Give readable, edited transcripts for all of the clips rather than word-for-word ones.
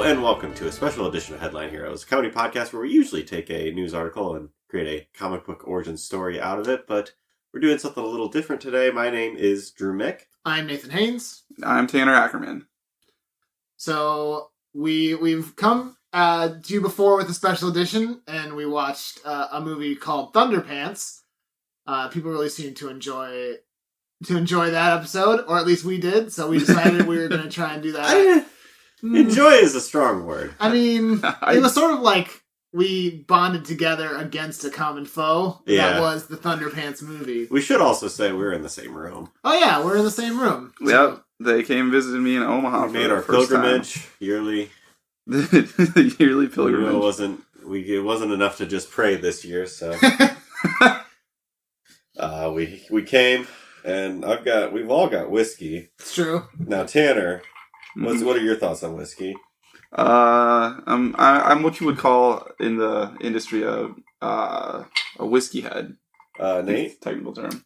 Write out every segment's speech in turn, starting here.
and welcome to a special edition of Headline Heroes, a comedy podcast where we usually take a news article and create a comic book origin story out of it, but we're doing something a little different today. My name is Drew Mick. I'm Nathan Haynes. I'm Tanner Ackerman. So we've come to you before with a special edition, and we watched a movie called Thunderpants. People really seem to enjoy that episode, or at least we did. So we decided we were going to try and do that. Enjoy is a strong word. I mean, it was sort of like we bonded together against a common foe. Yeah. That was the Thunderpants movie. We should also say we're in the same room. Oh yeah, we're in the same room. Yep, they came visiting me in Omaha. We made our pilgrimage yearly. The yearly pilgrimage. It wasn't enough to just pray this year, so we came, and we've all got whiskey. It's true. Now, Tanner, what are your thoughts on whiskey? I'm what you would call in the industry a whiskey head. Nate? Technical term.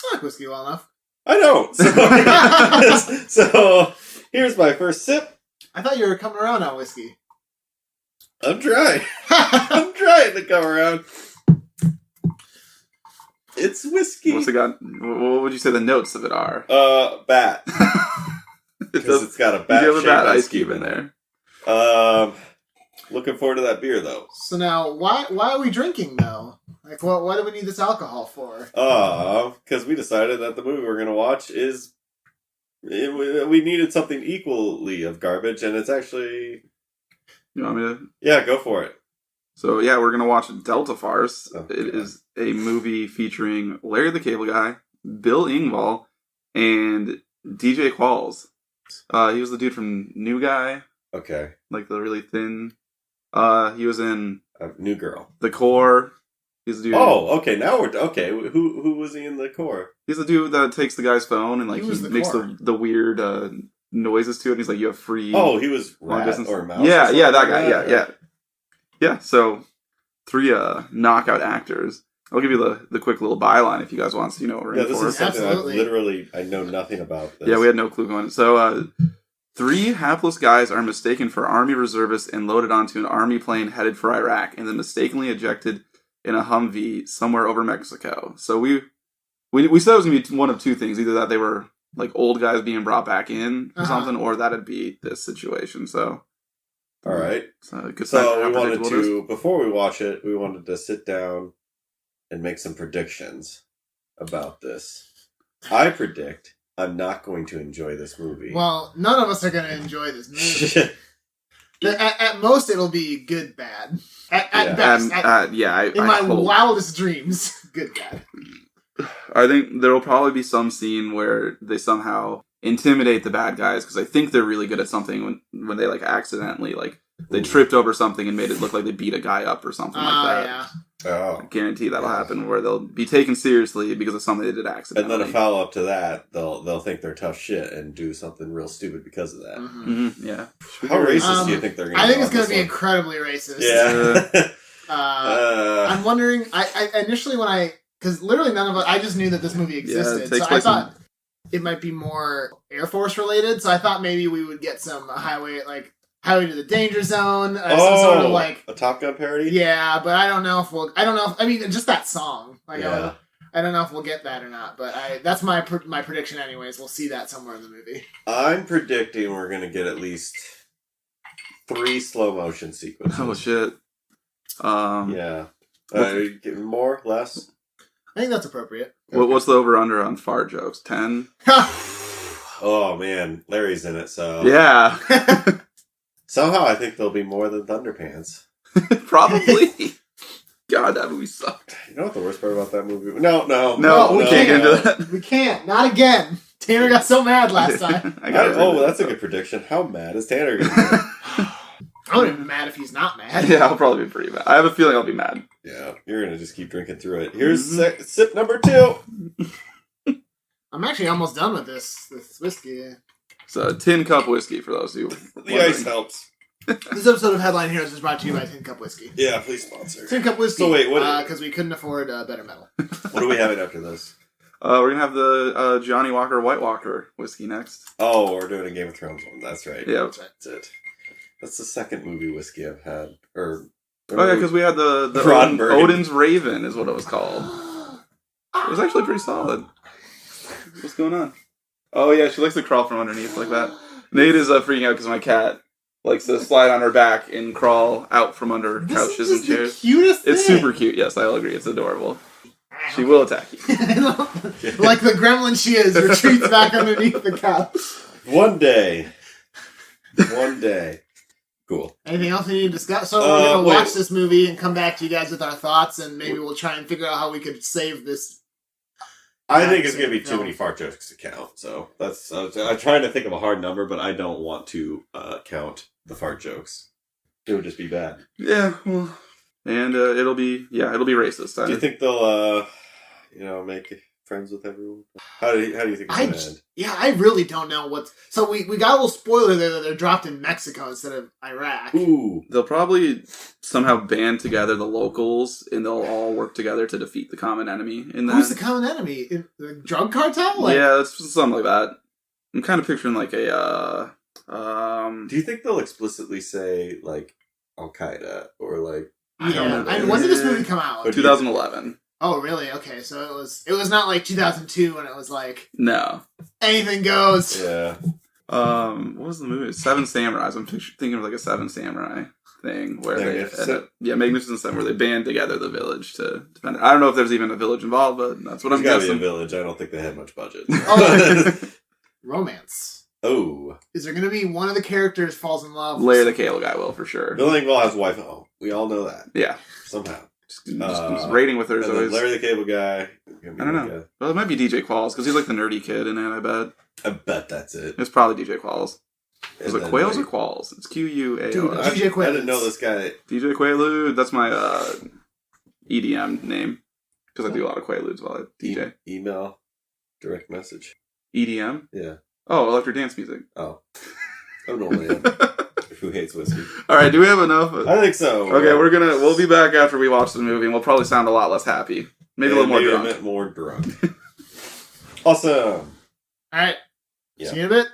I like whiskey well enough. I don't. So here's my first sip. I thought you were coming around on whiskey. I'm trying. I'm trying to come around. It's whiskey. What's it got? What would you say the notes of it are? Bat. Because it's got a bat. You have a bat ice cube in there. Looking forward to that beer though. So now, why are we drinking though? Like, what do we need this alcohol for? Because we decided that the movie we're gonna watch we needed something equally of garbage, and it's actually. You want me to? Yeah, go for it. So yeah, we're gonna watch Delta Farce. Oh, it is a movie featuring Larry the Cable Guy, Bill Engvall, and DJ Qualls. He was the dude from New Guy. Okay. Like the really thin. He was in New Girl. The Core. He's the dude. Oh, okay. Now we're okay. Who was he in The Core? He's the dude that takes the guy's phone and like he makes Core. the weird noises to it. And he's like, "You have free." Oh, he was long Rat distance. or Mouse. Yeah, or yeah, that guy. like Yeah. So 3 knockout actors. I'll give you the quick little byline if you guys want, so you know what we're in this for. is something Absolutely. I know nothing about. This. Yeah, we had no clue going. So 3 hapless guys are mistaken for Army reservists and loaded onto an Army plane headed for Iraq, and then mistakenly ejected in a Humvee somewhere over Mexico. So we said it was going to be one of 2 things. Either that they were like old guys being brought back in or something, or that'd be this situation. So, all right. So we wanted to, before we watch it, we wanted to sit down and make some predictions about this. I predict I'm not going to enjoy this movie. Well, none of us are going to enjoy this movie. At most, it'll be good, bad. At best. In my wildest dreams, good, bad. I think there will probably be some scene where they somehow intimidate the bad guys, because I think they're really good at something when they like accidentally they tripped over something and made it look like they beat a guy up or something like that. Yeah. Oh. I guarantee that'll happen, where they'll be taken seriously because of something they did accidentally. And then a follow up to that, they'll think they're tough shit and do something real stupid because of that. Mm-hmm. Yeah. How racist do you think they're going to be? I think it's going to be incredibly racist. Yeah. I'm wondering. I initially because literally none of us. I just knew that this movie existed, so I thought it might be more Air Force related. So I thought maybe we would get some Highway to the Danger Zone, some sort of a Top Gun parody. Yeah, but I don't know if I mean, just that song. I don't know if we'll get that or not. But that's my prediction. Anyways, we'll see that somewhere in the movie. I'm predicting we're going to get at least 3 slow motion sequences. Oh shit. Yeah. More, less. I think that's appropriate. What's the over-under on fart jokes? 10? Oh, man. Larry's in it, so... Yeah. Somehow I think there'll be more than Thunderpants. Probably. God, that movie sucked. You know what the worst part about that movie... No, we can't get into that. We can't. Not again. Tanner got so mad last time. That's a good prediction. How mad is Tanner going to be? I wouldn't be mad if he's not mad. Yeah, I'll probably be pretty mad. I have a feeling I'll be mad. Yeah, you're going to just keep drinking through it. Here's sip number 2. I'm actually almost done with this whiskey. It's a tin cup whiskey for those who The ice helps. This episode of Headline Heroes is brought to you by Tin Cup Whiskey. Yeah, please sponsor. Tin Cup Whiskey. So wait, what? Because we couldn't afford Better Metal. What are we having after this? We're going to have the Johnny Walker White Walker whiskey next. Oh, we're doing a Game of Thrones one. That's right. Yeah. That's right. That's it. That's the second movie whiskey I've had. Oh yeah, because we had the Odin's Raven is what it was called. It was actually pretty solid. What's going on? Oh yeah, she likes to crawl from underneath like that. Nate is freaking out because my cat likes to slide on her back and crawl out from under couches and chairs. The cutest thing. It's super cute. Yes, I'll agree. It's adorable. She will attack you. Like the gremlin she is, retreats back underneath the couch. One day. Cool. Anything else we need to discuss? So we're going to watch this movie and come back to you guys with our thoughts, and maybe we'll try and figure out how we could save this. I think it's going to be too many fart jokes to count. So that's I'm trying to think of a hard number, but I don't want to count the fart jokes. It would just be bad. Yeah, well, and it'll be racist. Do you think they'll make friends with everyone? How do you think it's going to end? Yeah, I really don't know what. So we got a little spoiler there that they're dropped in Mexico instead of Iraq. Ooh. They'll probably somehow band together the locals, and they'll all work together to defeat the common enemy. Who's the common enemy? The drug cartel? Yeah, it's something like that. I'm kind of picturing like a. Do you think they'll explicitly say like Al Qaeda or like? I don't know. When did this movie come out? 2011. Oh, really? Okay, so it was not like 2002 when it was like no anything goes. Yeah. What was the movie? Seven Samurais. I'm thinking of like a Seven Samurai thing where Magnificent Seven, where they band together the village to defend it. I don't know if there's even a village involved, but that's what I'm guessing. There's gotta be a village. I don't think they had much budget. Romance. Oh. Is there going to be one of the characters falls in love? Larry the Cable Guy will, for sure. Bill Engvall has a wife at home. We all know that. Yeah. Somehow. Just rating with her is always... Larry the Cable Guy. I don't know. Well, it might be DJ Qualls, because he's like the nerdy kid in it, I bet. I bet that's it. It's probably DJ Qualls. Is it Quails or Qualls? It's Quails. Dude, DJ Quails. I didn't know this guy. DJ Quaalude. That's my EDM name. Because I do a lot of Quaaludes while I DJ. Email. Direct message. EDM? Yeah. Oh, electric dance music. Oh. I'm an old man who hates whiskey. Alright, do we have enough? I think so. Okay, we'll be back after we watch the movie, and we'll probably sound a lot less happy. Maybe a little more drunk. A bit more drunk. Awesome. Alright. Yeah. See you in a bit.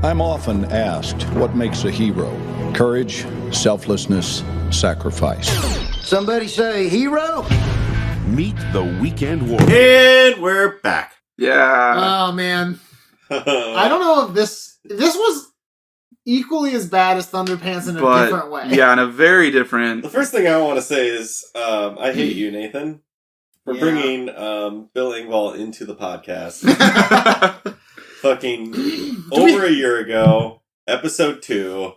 I'm often asked what makes a hero. Courage, selflessness, sacrifice. Somebody say hero? Meet the Weekend Warrior. And we're back. Yeah. Oh, man. I don't know if this was equally as bad as Thunderpants in a different way. Yeah, in a very different... The first thing I want to say is I hate you, Nathan, for bringing Bill Engvall into the podcast. Fucking over a year ago, episode 2.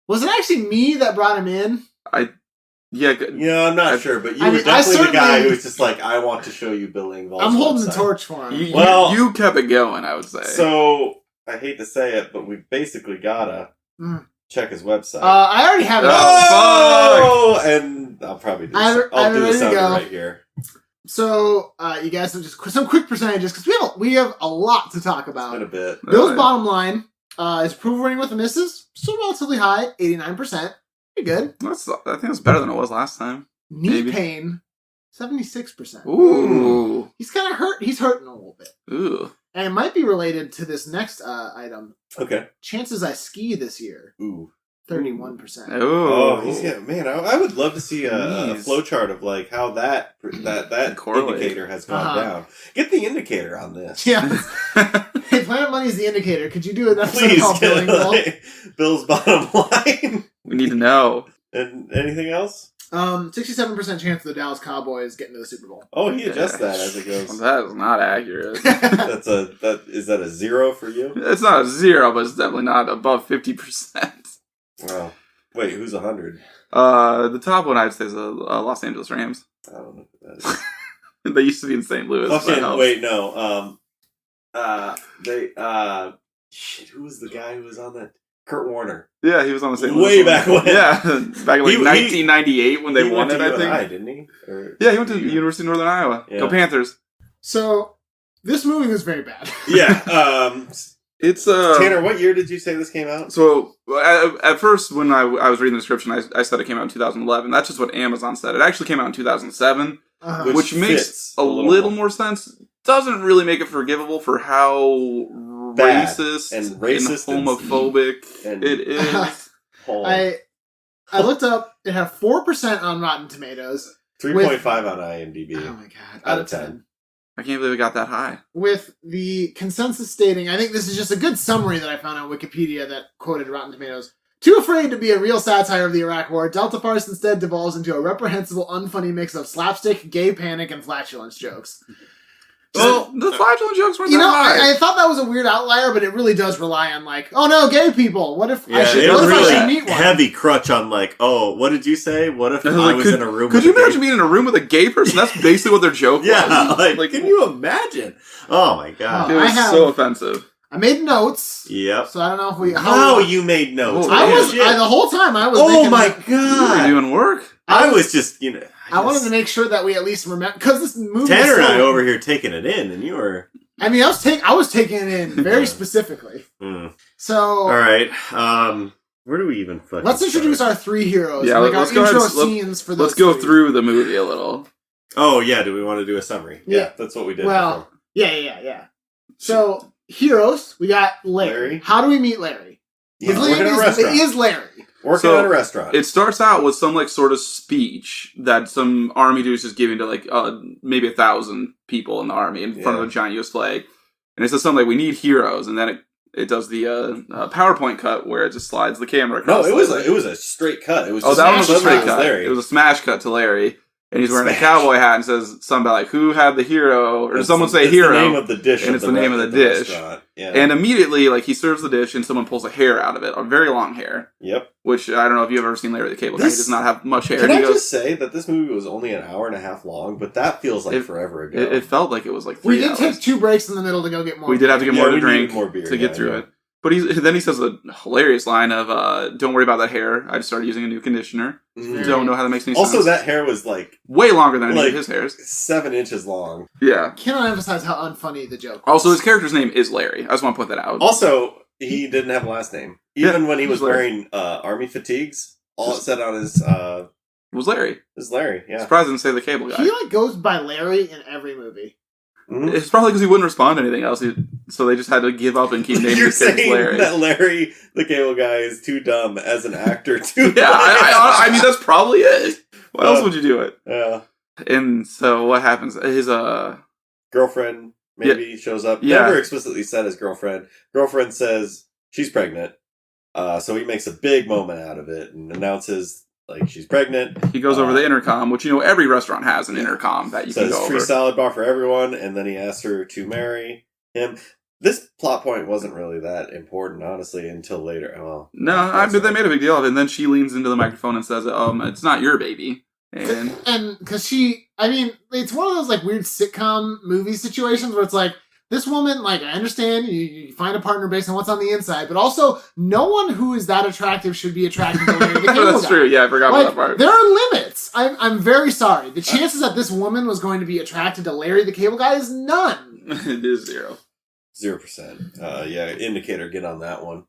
Was it actually me that brought him in? I'm not sure, but you were definitely the guy who was just like, I want to show you Bill Engvall's I'm holding website. the torch for him. You kept it going, I would say. So, I hate to say it, but we basically gotta check his website. I already have it. Oh! And I'll probably do the sound right here. So, you guys have just some quick percentages, because we have a lot to talk about. It's been a bit. Bill's bottom line is approval rating with the misses, still relatively high, 89%. Pretty good. I think it's better than it was last time. Knee pain, 76%. Ooh. He's kind of hurt. He's hurting a little bit. Ooh. And it might be related to this next item. Okay. Chances I ski this year. Ooh. 31%. Oh, man! I would love to see a flowchart of like how that indicator has gone down. Get the indicator on this. Yeah. Hey, Planet Money is the indicator. Could you do an episode called Billing Bill's bottom line? We need to know. And anything else? 67% chance the Dallas Cowboys getting to the Super Bowl. Oh, he adjusts that as it goes. That is not accurate. Is that a 0 for you? It's not a 0, but it's definitely not above 50%. Wow. Wait, who's 100? The top one I'd say is the Los Angeles Rams. I don't know who that is. They used to be in St. Louis. Wait, no. Who was the guy who was on that? Kurt Warner. Yeah, he was on the St. Louis. Way back when. Yeah, back in 1998 when they won it, I think. Didn't he? Yeah, he went to the University of Northern Iowa. Yeah. Go Panthers. So, this movie was very bad. Yeah. It's Tanner, what year did you say this came out? So at first, when I was reading the description, I said it came out in 2011. That's just what Amazon said. It actually came out in 2007, which makes a little more sense. Doesn't really make it forgivable for how racist and homophobic it is. I looked up. It had 4% on Rotten Tomatoes. 3.5 on IMDb. Oh my god! Out of 10. I can't believe it got that high. With the consensus stating, I think this is just a good summary that I found on Wikipedia that quoted Rotten Tomatoes. Too afraid to be a real satire of the Iraq War, Delta Farce instead devolves into a reprehensible, unfunny mix of slapstick, gay panic, and flatulence jokes. Well, the flatulent jokes weren't You that know, high. I thought that was a weird outlier, but it really does rely on oh no, gay people. What if I should meet one? Heavy crutch on what did you say? What if I was in a room? Could you imagine being in a room with a gay person? That's basically what their joke was. Yeah, can you imagine? Oh my god, it was so offensive. I made notes. Yep. So I don't know if we. You made notes. The whole time I was. Oh my god, you were doing work. I was just I wanted to make sure that we at least remember because this movie. Tanner and I over here taking it in, and you were. I mean, I was taking it in very specifically. So all right, where do we even fucking let's introduce our three heroes. Yeah, our intro scenes for those. Let's go through the movie a little. Oh yeah, do we want to do a summary? Yeah, that's what we did. Well, before. Yeah. So heroes, we got Larry. How do we meet Larry? His name is Larry. Working at a restaurant. It starts out with some sort of speech that some army dude is just giving to maybe 1,000 people in the army in front of a giant US flag, and it says something like "We need heroes," and then it does the PowerPoint cut where it just slides the camera across. No, it was a straight cut. It was that was a straight cut. Larry. It was a smash cut to Larry. And he's wearing a cowboy hat and says something about who had the hero, or someone say hero. It's the name of the dish. And it's the name of the dish. Yeah. And immediately, he serves the dish and someone pulls a hair out of it, a very long hair. Yep. Which, I don't know if you've ever seen Larry the Cable Guy. He does not have much hair. Can I just say that this movie was only an hour and a half long, but that feels like forever ago. It felt like it was 3 hours. We did take 2 breaks in the middle to go get more. We did have to get more to drink more beer, to get through it. But then he says a hilarious line of, don't worry about that hair. I just started using a new conditioner. Don't know how that makes any sense. Also, that hair was way longer than any of his hairs. 7 inches long. Yeah. Cannot emphasize how unfunny the joke was. Also, his character's name is Larry. I just want to put that out. Also, he didn't have a last name. Even when he was wearing army fatigues, all it said on his... was Larry. Is Larry, yeah. Surprised I didn't say the Cable Guy. He goes by Larry in every movie. Mm-hmm. It's probably because he wouldn't respond to anything else, so they just had to give up and keep naming his kids Larry. That Larry, the Cable Guy, is too dumb as an actor to. Yeah, I mean that's probably it. Why else would you do it? Yeah. And so what happens? His girlfriend shows up. Yeah. Never explicitly said his girlfriend. Girlfriend says she's pregnant. So he makes a big moment out of it and announces. She's pregnant. He goes over the intercom, which every restaurant has an intercom that you can go over. Free salad bar for everyone, and then he asks her to marry him. This plot point wasn't really that important, honestly, until later. Well, no, they made a big deal of it, and then she leans into the microphone and says, it's not your baby. And because it's one of those weird sitcom movie situations where it's this woman, I understand you find a partner based on what's on the inside, but also no one who is that attractive should be attracted to Larry the Cable Guy. That's true. Yeah, I forgot about that part. There are limits. I'm very sorry. The chances that this woman was going to be attracted to Larry the Cable Guy is none. It is 0. 0%. Indicator, get on that one.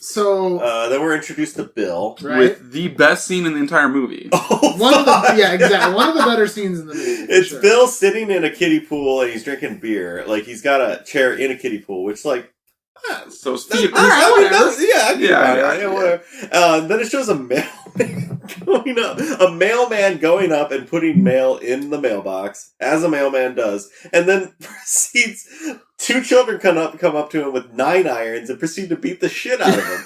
So then we're introduced to Bill, right? With the best scene in the entire movie. One of the better scenes in the movie. It's Bill sitting in a kiddie pool and he's drinking beer. He's got a chair in a kiddie pool, which so whatever. Then it shows a mailman going up and putting mail in the mailbox, as a mailman does, and then proceeds. 2 children come up to him with 9 irons and proceed to beat the shit out of him.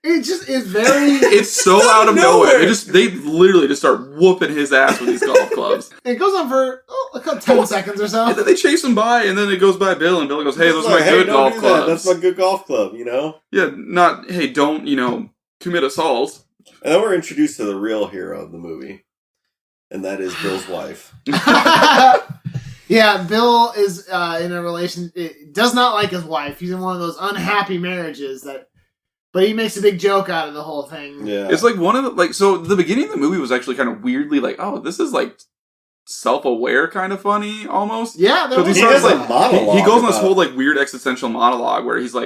It just is very... It's so out of nowhere. They literally just start whooping his ass with these golf clubs. It goes on for 10 seconds or so. And then they chase him by, and then it goes by Bill, and Bill goes, hey, those are my good golf clubs. That's my good golf club, Yeah, not, hey, don't, commit assault. And then we're introduced to the real hero of the movie. And that is Bill's wife. Yeah, Bill is in a relation. Does not like his wife. He's in one of those unhappy marriages but he makes a big joke out of the whole thing. Yeah, it's one of the so the beginning of the movie was actually kind of weirdly this is self-aware kind of funny almost. Yeah, he does a monologue. He goes on this whole weird existential monologue where he's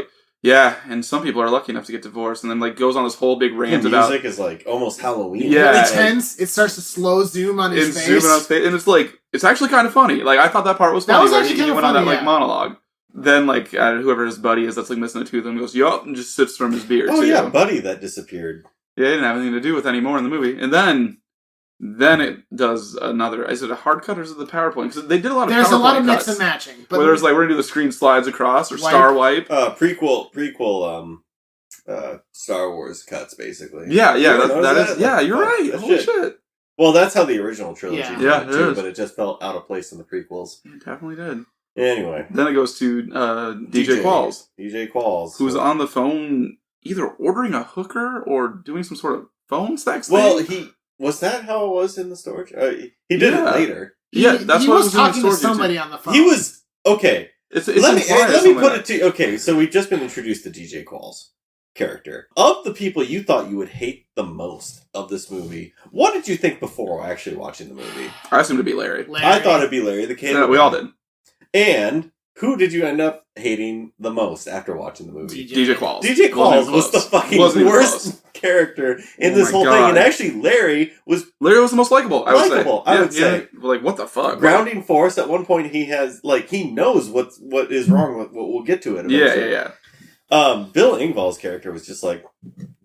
yeah, and some people are lucky enough to get divorced, and then goes on this whole big rant about... The music is almost Halloween. Yeah. Really tense. It starts to slow zoom on his face. And it's actually kind of funny. I thought that part was funny. That was actually kind of funny, on that monologue. then like whoever his buddy is that's like missing a tooth and goes, yup, and just sips from his beer. Oh too. yeah, Buddy that disappeared. Yeah, it didn't have anything to do with anymore in the movie. And then it does another. Is it a hard cut or is it the PowerPoint? Because they did a lot of. There's a lot of cuts, mix and matching. But where there's like we're gonna do the screen slides across or star wipe. Prequel. Star Wars cuts basically. Yeah, You that is. Yeah, you're right. That's Holy shit. Well, that's how the original trilogy Yeah. did Yeah, it it too, is. but it just felt out of place in the prequels. It definitely did. Anyway, Then it goes to DJ Qualls, DJ Qualls, who's on the phone either ordering a hooker or doing some sort of phone sex thing. Well, was that how it was in the storage? He did it later. Yeah, that's he what was was in the talking to storage somebody YouTube. on the phone. He was okay. It's let me implied put it to you. Okay, so we've just been introduced to DJ Qualls' character. Of the people you thought you would hate the most of this movie, what did you think before actually watching the movie? I assumed to be Larry. I thought it'd be Larry the Cable. Yeah, we all did. And who did you end up hating the most after watching the movie? DJ Qualls. DJ Qualls was the fucking worst character in this whole thing. And actually, Larry was the most likable, I would say. Yeah. Like, what the fuck? Grounding force. At one point, he has, like, he knows what is wrong with what we'll get to it eventually. Yeah. Bill Engvall's character was just, like,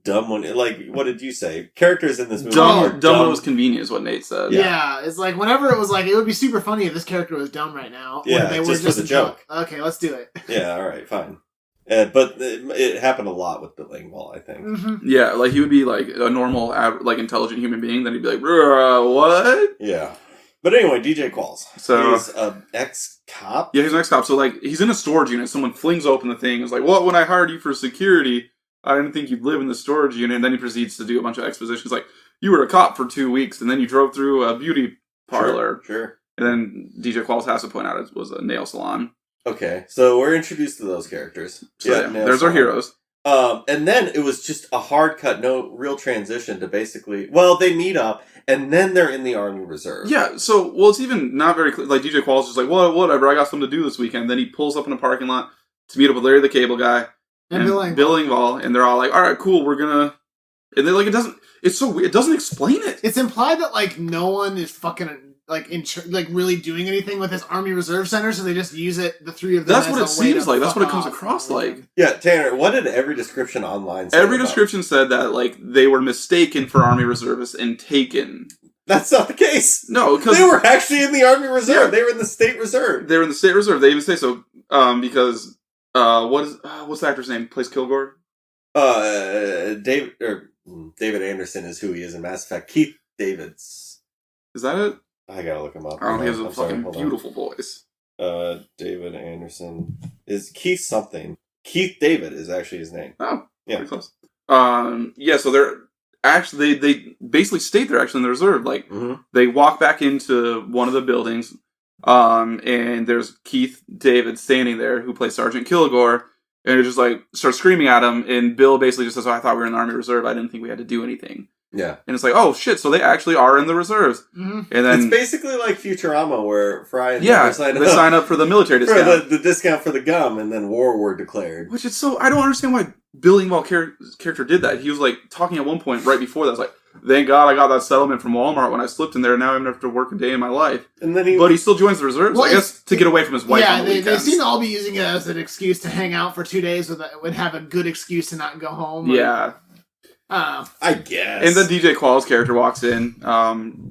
dumb when, like, what did you say? Characters in this movie dumb are when it was convenient is what Nate said. Yeah, it's like whenever it was like, it would be super funny if this character was dumb right now. Yeah, they were just for the joke. Okay, let's do it. Yeah, alright, fine. But it happened a lot with Bill Engvall, I think. Mm-hmm. Yeah, like, he would be, like, a normal, like, intelligent human being, then he'd be like, what? Yeah. But anyway, DJ Qualls. So, he's an ex-cop? Yeah, he's an ex-cop. So, like, he's in a storage unit. Someone flings open the thing. It's like, well, when I hired you for security, I didn't think you'd live in the storage unit. And then he proceeds to do a bunch of expositions. Like, you were a cop for 2 weeks, and then you drove through a beauty parlor. Sure. And then DJ Qualls has to point out it was a nail salon. Okay, so we're introduced to those characters. So, yeah, there's our heroes. And then it was just a hard cut, no real transition to basically, well, they meet up, and then they're in the Army Reserve. Yeah, so, well, it's even not very clear. Like, DJ Qualls is just like, well, whatever, I got something to do this weekend. Then he pulls up in a parking lot to meet up with Larry the Cable Guy and Bill Engvall, and they're all like, all right, cool, we're gonna... And then, like, it's so weird, it doesn't explain it. It's implied that, like, no one is fucking, like, really doing anything with this Army Reserve Center, so they just use it, the three of them. That's what it seems like. That's what it comes across like. Yeah, Tanner, what did every description online say? Every description said that, like, they were mistaken for Army Reservists and taken. That's not the case. No, because they were actually in the Army Reserve. Yeah. They were in the State Reserve. They were in the State Reserve. They even say so, because, what's the actor's name? Plays Kilgore? David Anderson is who he is in Mass Effect. Keith Davids. Is that it? I gotta look him up. I don't think he has a fucking beautiful voice. David Anderson is Keith something. Keith David is actually his name. Oh, yeah, pretty close. Yeah, so they're actually they basically state they're actually in the reserve. Like they walk back into one of the buildings, and there's Keith David standing there who plays Sergeant Kilgore, and it just like starts screaming at him. And Bill basically just says, "Oh, I thought we were in the Army Reserve. I didn't think we had to do anything." Yeah. And it's like, oh shit, so they actually are in the reserves. Mm-hmm. And then it's basically like Futurama where Fry and sign up for the military discount. For the discount for the gum, and then war were declared. Which is so, I don't understand why Bill Engvall's character did that. He was like talking at one point right before that. I was like, thank God I got that settlement from Walmart when I slipped in there, and now I don't have to work a day in my life. And then but he still joins the reserves, well, I guess, to get away from his wife on the weekends. They seem to all be using it as an excuse to hang out for 2 days would have a good excuse to not go home. Yeah. I guess. And then DJ Qualls' character walks in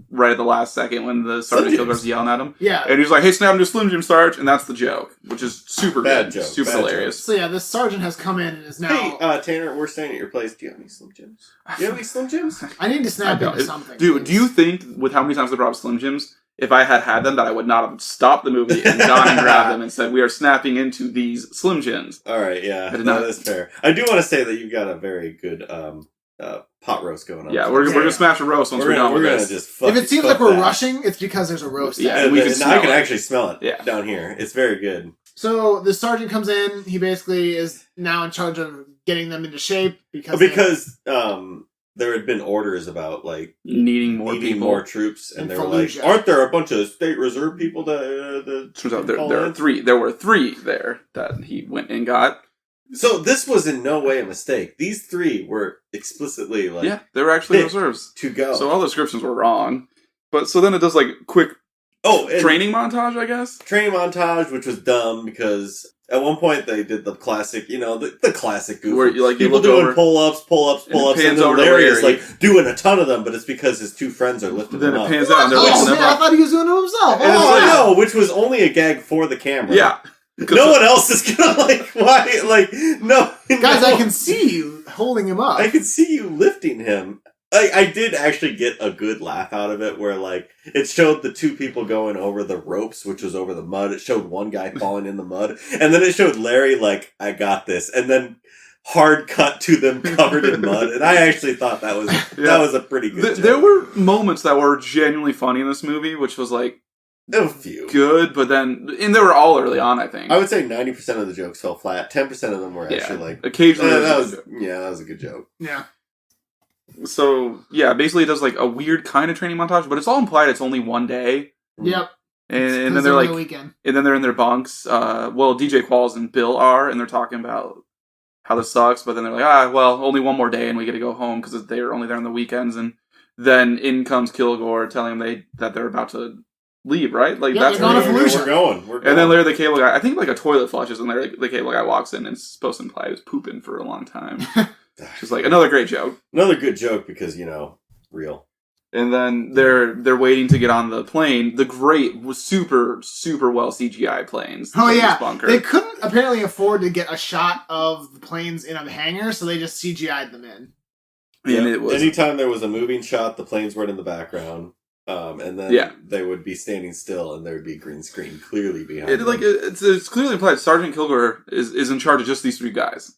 right at the last second when the Sergeant Kilgore's yelling at him. Yeah. And he's like, hey, snap into Slim Jim, Sarge. And that's the joke, which is super bad good. Joke. Super bad hilarious. Joke. So yeah, this sergeant has come in and is now... Hey, Tanner, we're staying at your place. Do you have any Slim Jims? Do you have any Slim Jims? I need to snap into something. Dude, do you think, with how many times they brought up Slim Jims, if I had them, that I would not have stopped the movie and gone and grabbed them and said, we are snapping into these Slim Jims? All right, yeah. That is fair. I do want to say that you've got a very good... pot roast going on. Yeah, we're gonna smash a roast once we're done with this. Just if it seems like we're rushing, it's because there's a roast. Yeah, and I can actually smell it down here. It's very good. So the sergeant comes in. He basically is now in charge of getting them into shape because there had been orders about like needing more troops, and they were like, "Aren't there a bunch of State Reserve people that?" Turns out there are three. There were three there that he went and got. So this was in no way a mistake. These three were explicitly like... Yeah, they were actually reserves. To go. So all the descriptions were wrong. But so then it does like quick training montage, I guess. Training montage, which was dumb because at one point they did the classic, the classic goof. Where you people doing pull-ups, and then Larry is like doing a ton of them, but it's because his two friends are lifting them up. Then it pans out and they're lifting them up. I thought he was doing it himself. No, which was only a gag for the camera. Yeah. No one else is gonna why, no. Guys, I can see you holding him up. I can see you lifting him. I did actually get a good laugh out of it where, it showed the two people going over the ropes, which was over the mud. It showed one guy falling in the mud. And then it showed Larry, I got this. And then hard cut to them covered in mud. And I actually thought that was a pretty good joke. There were moments that were genuinely funny in this movie, which was, a few. Good, but then... And they were all early on, I think. I would say 90% of the jokes fell flat. 10% of them were actually, occasionally... that was a good joke. Yeah. So, yeah, basically it does a weird kind of training montage, but it's all implied it's only one day. Yep. And then they're weekend. And then they're in their bunks. DJ Qualls and Bill are, and they're talking about how this sucks, but then they're only one more day and we get to go home because they're only there on the weekends. And then in comes Kilgore telling them that they're about to leave, right? That's where we're going. And then Larry the Cable Guy, I think a toilet flushes and Larry the Cable Guy walks in and it's supposed to imply he was pooping for a long time. Just another great joke. Another good joke because, real. And then they're waiting to get on the plane. The great, super, super well CGI planes. Oh, yeah. They couldn't apparently afford to get a shot of the planes in a hangar, so they just CGI'd them in. And it was... Anytime there was a moving shot, the planes weren't in the background. And then they would be standing still and there would be a green screen clearly behind them. It's clearly implied Sergeant Kilgore is in charge of just these three guys.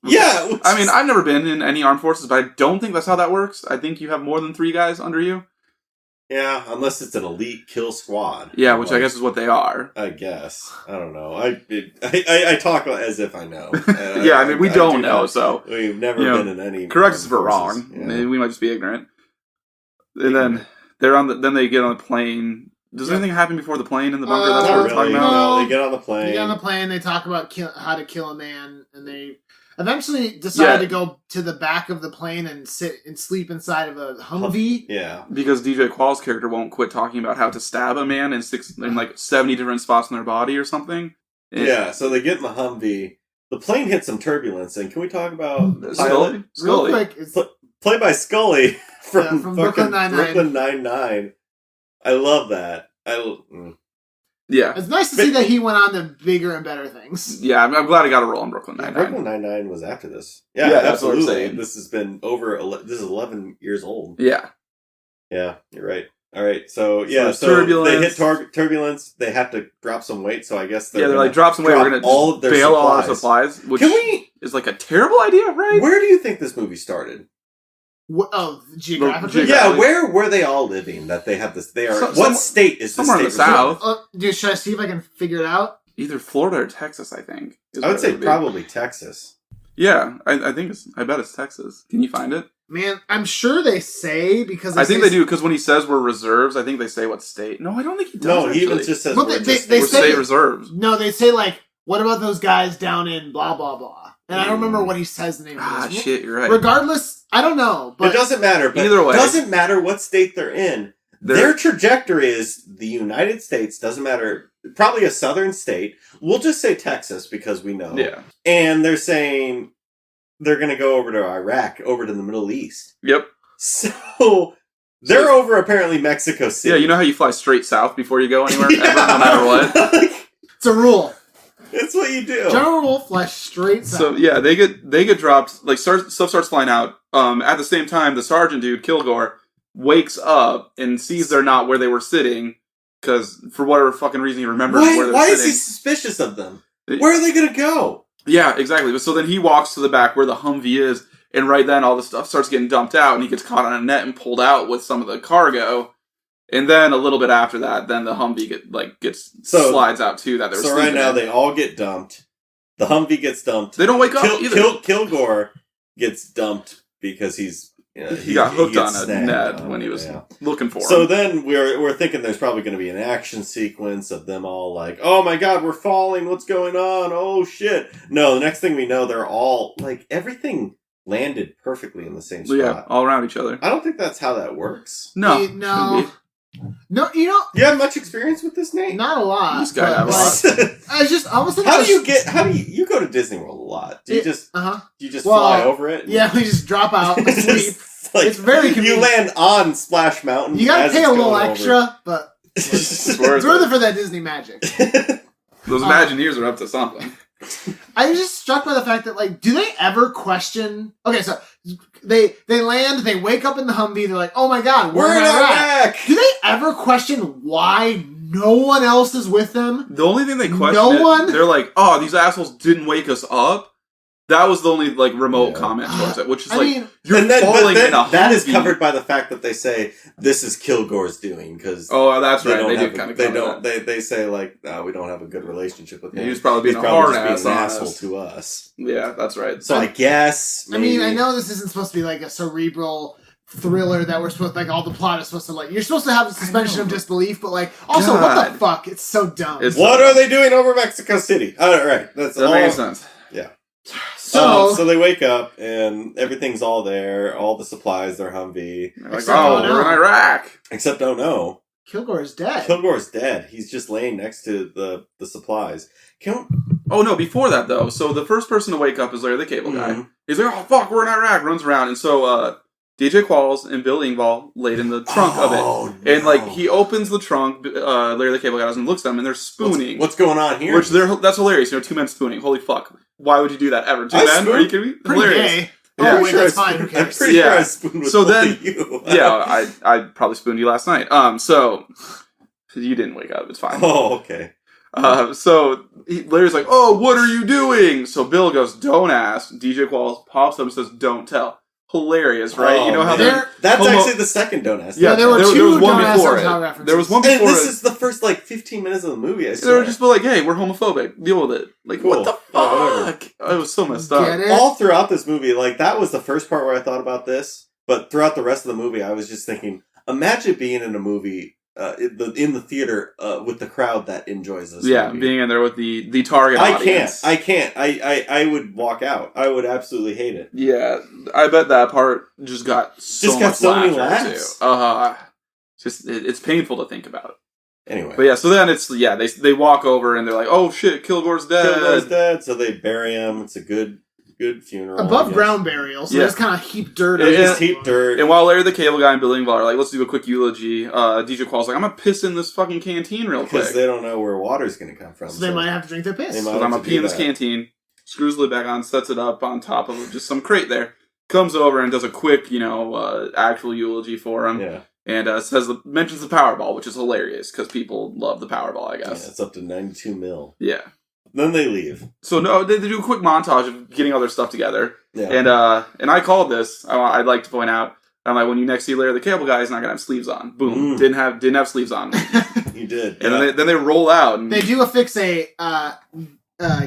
Yeah. I mean, I've never been in any armed forces, but I don't think that's how that works. I think you have more than 3 guys under you. Yeah, unless it's an elite kill squad. Yeah, which I guess is what they are. I guess. I don't know. I talk as if I know. We don't know, so... We've never been in any... Correct us if we're wrong. Yeah. We might just be ignorant. And then then they get on the plane. Does anything happen before the plane in the bunker? That's what we're talking about? No, they get on the plane. They get on the plane, they talk about how to kill a man, and they... eventually decide to go to the back of the plane and sit and sleep inside of a Humvee. Yeah. Because DJ Qualls' character won't quit talking about how to stab a man in 70 different spots in their body or something. So they get in the Humvee. The plane hits some turbulence, and can we talk about Scully? Real quick. Played by Scully from Brooklyn Nine-Nine. I love that. Yeah. It's nice to see that he went on to bigger and better things. Yeah, I'm glad he got a role in Brooklyn Nine-Nine. Brooklyn Nine-Nine was after this. Yeah, that's what I'm absolutely. saying. This has been this is 11 years old. Yeah. Yeah, you're right. All right, so turbulence. They hit turbulence. They have to drop some weight, so I guess they're drop some weight. We're going to bail all our supplies, which is a terrible idea, right? Where do you think this movie started? Geographically? Yeah, where were they all living that they have this? What state is this? Somewhere in the south. Should I see if I can figure it out? Either Florida or Texas, I think. I would say probably Texas. Yeah, I bet it's Texas. Can you find it? Man, I'm sure they say because I think they do because when he says we're reserves, I think they say what state. No, I don't think he does. No, he even just says they say reserves. No, they say what about those guys down in blah blah blah. And I don't remember what he says the name of this. Shit, you're right. Regardless, I don't know. But it doesn't matter. But either way, it doesn't matter what state they're in. Their trajectory is the United States. Doesn't matter. Probably a southern state. We'll just say Texas because we know. Yeah. And they're saying they're going to go over to Iraq, over to the Middle East. Yep. So they're over apparently Mexico City. Yeah, you know how you fly straight south before you go anywhere, ever, no matter what. It's a rule. It's what you do. General rule, fly straight south. So yeah, they get dropped. Stuff starts flying out. At the same time, the sergeant dude Kilgore wakes up and sees they're not where they were sitting because for whatever fucking reason he remembers where they're sitting. Why is he suspicious of them? Where are they going to go? Yeah, exactly. So then he walks to the back where the Humvee is, and right then all the stuff starts getting dumped out, and he gets caught on a net and pulled out with some of the cargo. And then a little bit after that, then the Humvee slides out too. That they're right now they all get dumped. The Humvee gets dumped. They don't wake up either. Kilgore gets dumped because he got hooked on a net when he was looking for him. So then we're thinking there's probably going to be an action sequence of them all oh my god, we're falling, what's going on, oh shit. No, the next thing we know, they're all, everything landed perfectly in the same spot. Yeah, all around each other. I don't think that's how that works. No. No, You have much experience with this, Nate? not a lot. This guy have a lot. I just almost How do you go to Disney World a lot? Do you just fly over it? Yeah, we just drop out, sleep. It's very convenient. You land on Splash Mountain. You gotta pay a little extra, but it's worth it for that Disney magic. Those Imagineers are up to something. I was just struck by the fact that, like, do they ever question... Okay, so they land, they wake up in the Humvee, they're like, oh my god, we're in Iraq! Do they ever question why no one else is with them? The only thing they question they're like, oh, these assholes didn't wake us up. That was the only, like, remote comment towards it, which is you're falling in a Humvee. That is covered by the fact that they say this is Kilgore's doing, because that's right. They do kind of they say, like, no, we don't have a good relationship with him. He was probably being a hard ass an asshole to us. Yeah, that's right. So I guess maybe. I know this isn't supposed to be like a cerebral thriller that we're supposed, like, all the plot is supposed to, like, you're supposed to have a suspension of disbelief, but, like, also, what the fuck? It's so dumb. What are they doing over Mexico City? All right, that makes sense. Yeah. So they wake up and everything's all there, all the supplies, their Humvee. Like, we're in Iraq. Except Kilgore is dead. Kilgore's dead. He's just laying next to the supplies. Oh no, before that though. So the first person to wake up is Larry the Cable Guy. He's like, oh fuck, we're in Iraq, runs around, and so DJ Qualls and Bill Engvall laid in the trunk of it. No. And like he opens the trunk, Larry the Cable Guy does and looks at them and they're spooning. What's going on here? That's hilarious, two men spooning. Holy fuck. Why would you do that ever? Two men? Are you kidding me? Pretty hilarious. Gay. Yeah. Oh, wait, that's fine. Who cares? I'm pretty sure I spooned with both you. Yeah, I probably spooned you last night. So you didn't wake up. It's fine. Oh, okay. So Larry's like, oh, what are you doing? So Bill goes, don't ask. DJ Qualls pops up and says, don't tell. Hilarious, right? Oh, you know how that's actually the second don't ask. Yeah, there were two don't ask references. There was one before. And this is the first, like, 15 minutes of the movie, I swear. They were just like, hey, we're homophobic. Deal with it. Like, cool. What the fuck? It was so messed up. All throughout this movie, like, that was the first part where I thought about this, but throughout the rest of the movie, I was just thinking, imagine being in a movie in the theater with the crowd that enjoys this movie. Being in there with the target audience. I can't. I would walk out. I would absolutely hate it. Yeah, I bet that part just got so many laughs. It's painful to think about. Anyway. But yeah, so then they walk over and they're like, oh shit, Kilgore's dead. So they bury him. It's a good funeral. Above ground burial, so there's kind of heaped dirt. And while Larry the Cable Guy and Bill Engvall are like, let's do a quick eulogy, DJ Qualls like, I'm gonna piss in this fucking canteen real quick. Because they don't know where water's gonna come from. So they might have to drink their piss. I'm gonna pee in this canteen, screws the lid back on, sets it up on top of just some crate there, comes over and does a quick, actual eulogy for him. Yeah. And mentions the Powerball, which is hilarious, because people love the Powerball, I guess. Yeah, it's up to 92 mil. Yeah. Then they leave. So no, they do a quick montage of getting all their stuff together. Yeah. And I called this. I'd like to point out. I'm like, when you next see Larry the Cable Guy, he's not gonna have sleeves on. Boom. Didn't have sleeves on. He did. And then they roll out. And they do affix a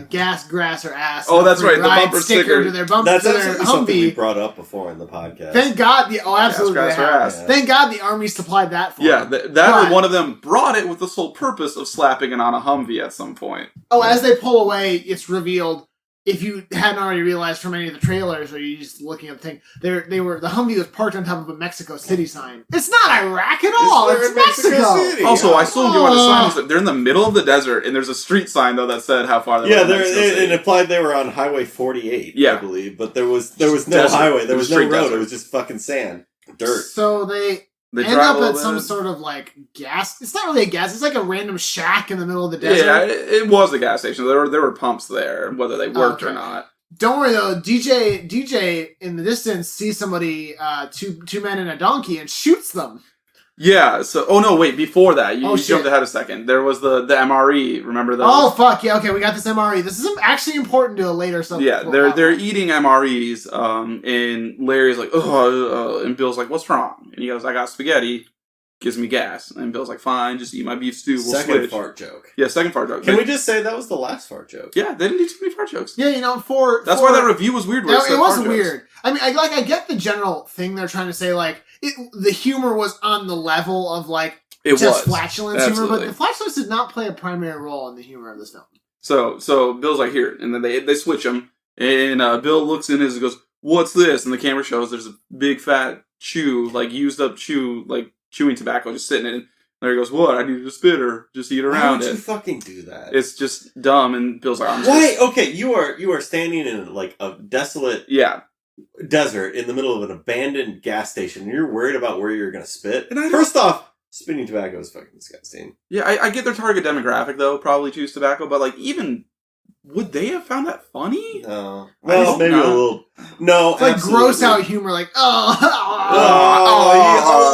gas, grass, or ass. Oh, that's right. The bumper sticker to their bumper. That's actually something we brought up before in the podcast. Thank God. Absolutely. Gas, grass, or ass. Yeah. Thank God the Army supplied that for them. That or one of them brought it with the sole purpose of slapping it on a Humvee at some point. Oh, as they pull away, it's revealed. If you hadn't already realized from any of the trailers, or you just looking at the thing, the Humvee was parked on top of a Mexico City sign. It's not Iraq at all. It's Mexico City. Also, I still knew what the sign was. They're in the middle of the desert, and there's a street sign though that said how far they were. Yeah, it implied they were on Highway 48. I believe, but there was no desert. highway. There was no road. Desert. It was just fucking sand, dirt. So they end up at some sort of like gas. It's not really a gas. It's like a random shack in the middle of the desert. Yeah, it was a gas station. There were pumps there, whether they worked or not. Don't worry though. DJ in the distance sees somebody, two men and a donkey, and shoots them. Yeah. So, wait. Before that, you jumped ahead a second. There was the MRE. Remember those? Oh fuck yeah! Okay, we got this MRE. This is actually important to a later subject. Yeah, they're eating MREs. And Larry's like, and Bill's like, what's wrong? And he goes, I got spaghetti. Gives me gas. And Bill's like, fine, just eat my beef stew. We'll second fart joke. Yeah, second fart joke. Can we just say that was the last fart joke? Yeah, they didn't do too many fart jokes. Yeah, that's why that review was weird. It was weird. I mean, I get the general thing they're trying to say. Like, the humor was on the level of like flatulence humor, but the flatulence did not play a primary role in the humor of this film. So Bill's like, here, and then they switch him, and Bill looks in and goes, "What's this?" And the camera shows there's a big fat chew, like used up chew, like chewing tobacco, just sitting in it. Larry goes, what? I need to spit or just eat around Why would it. you fucking do that? It's just dumb, and Bill's like, Why? Okay, you are standing in like a desolate desert in the middle of an abandoned gas station, and you're worried about where you're gonna spit. And First off, spitting tobacco is fucking disgusting. Yeah, I get their target demographic, though, probably choose tobacco, but, like, even... Would they have found that funny? No. Well, maybe not. a little... No, it's like absolutely. gross out humor, like,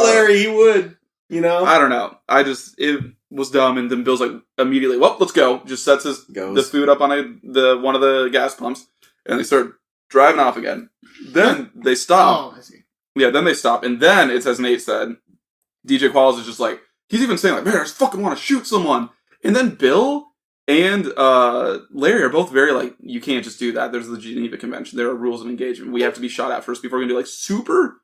Larry, he would. You know? I don't know. It was dumb, and then Bill's like, immediately, well, let's go. Just sets the food up on one of the gas pumps, and they start driving off again. Then they stop. Oh, I see. Yeah, then they stop, and then it's as Nate said, DJ Qualls is just like, he's even saying like, man, I just fucking want to shoot someone. And then Bill and Larry are both very like, you can't just do that. There's the Geneva Convention. There are rules of engagement. We have to be shot at first before we can do like super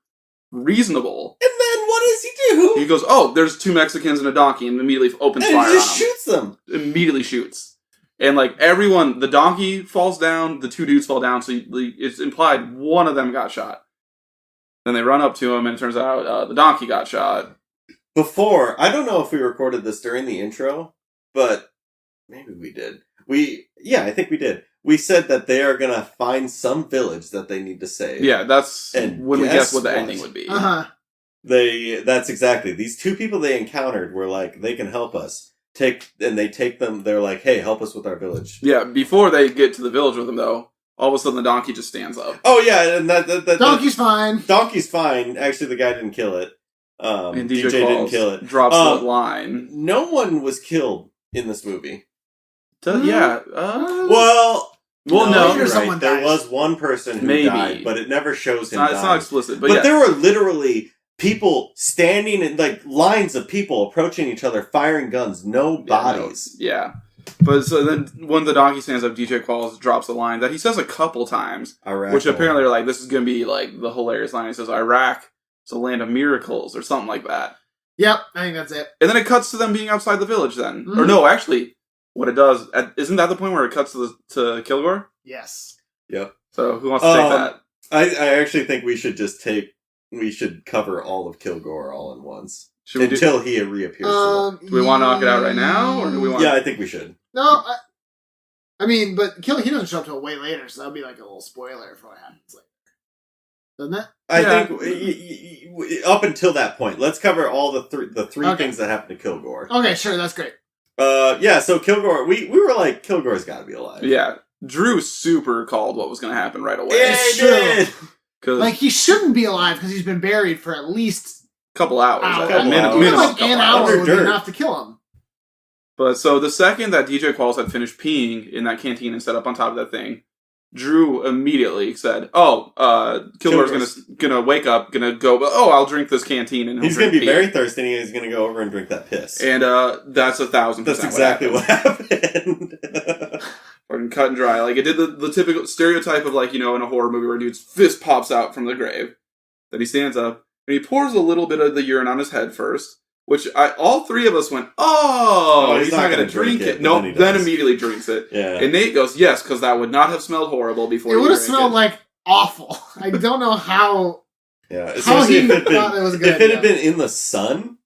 reasonable. And then what does he do? He goes, oh, there's 2 Mexicans and a donkey, and immediately opens fire on he just them. shoots them. Immediately shoots. And like everyone, the donkey falls down, the 2 dudes fall down, so it's implied one of them got shot. Then they run up to him, and it turns out the donkey got shot. Before, I don't know if we recorded this during the intro, but maybe we did. I think we did. We said that they are gonna find some village that they need to save. Yeah, that's and when we guess what the ending would be. That's exactly. These 2 people they encountered were like, they can help us. They take them, they're like, hey, help us with our village. Yeah, before they get to the village with them, though, all of a sudden the donkey just stands up. Oh, yeah, and that Donkey's fine. Donkey's fine. Actually, the guy didn't kill it. And DJ didn't kill it. Drops the line. No one was killed in this movie. Yeah. Well, no. You're Someone right. There dies. was one person who died, but it never shows him dying. It's not explicit, but there were literally people standing in, like, lines of people approaching each other, firing guns, no bodies. Yeah. But so then when the donkey stands up, DJ Qualls drops a line that he says a couple times, Iraq, which apparently are like, this is going to be like the hilarious line. He says, Iraq is a land of miracles, or something like that. Yep, I think that's it. And then it cuts to them being outside the village then. Mm-hmm. Or no, actually, what it does, isn't that the point where it cuts to Kilgore? Yes. Yep. So who wants to take that? I actually think we should cover all of Kilgore all in once. Should we until he reappears. Do we want to knock it out right now, or do we want? Yeah, I think we should. No, I mean, but he doesn't show up till way later, so that'll be like a little spoiler for what happens later, doesn't it? I think up until that point, let's cover all the three things that happen to Kilgore. Okay, sure, that's great. So Kilgore, we were like, Kilgore's got to be alive. Yeah, Drew super called what was going to happen right away. Yeah, he did. Like, he shouldn't be alive because he's been buried for at least couple hours. Minimum, like an hour would be enough to kill him. But so the second that DJ Qualls had finished peeing in that canteen and set up on top of that thing, Drew immediately said, Kilgore's gonna wake up, gonna go, I'll drink this canteen, and he's gonna be very thirsty, and he's gonna go over and drink that piss. And that's 1,000%. That's exactly what happened. Fucking cut and dry. Like, it did the typical stereotype of, like, in a horror movie where a dude's fist pops out from the grave. Then he stands up, and he pours a little bit of the urine on his head first, which all 3 of us went, he's not going to drink it. No, then immediately drinks it. Yeah. And Nate goes, yes, because that would not have smelled horrible before it would have smelled like awful. I don't know how. Yeah, especially if it had been in the sun,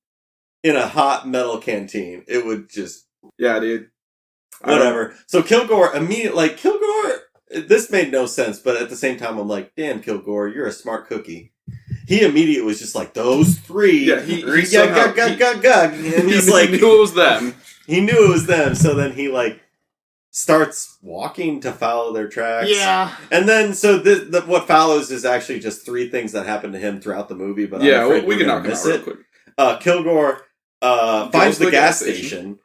in a hot metal canteen, it would just... Yeah, dude. Whatever. So Kilgore immediately, this made no sense, but at the same time, I'm like, damn, Kilgore, you're a smart cookie. He immediately was just like, those 3. Yeah, he knew it was them. He knew it was them, so then he, like, starts walking to follow their tracks. Yeah. And then, so what follows is actually just 3 things that happen to him throughout the movie, but yeah, I'm afraid we can knock it out real quick. Kilgore finds the gas station,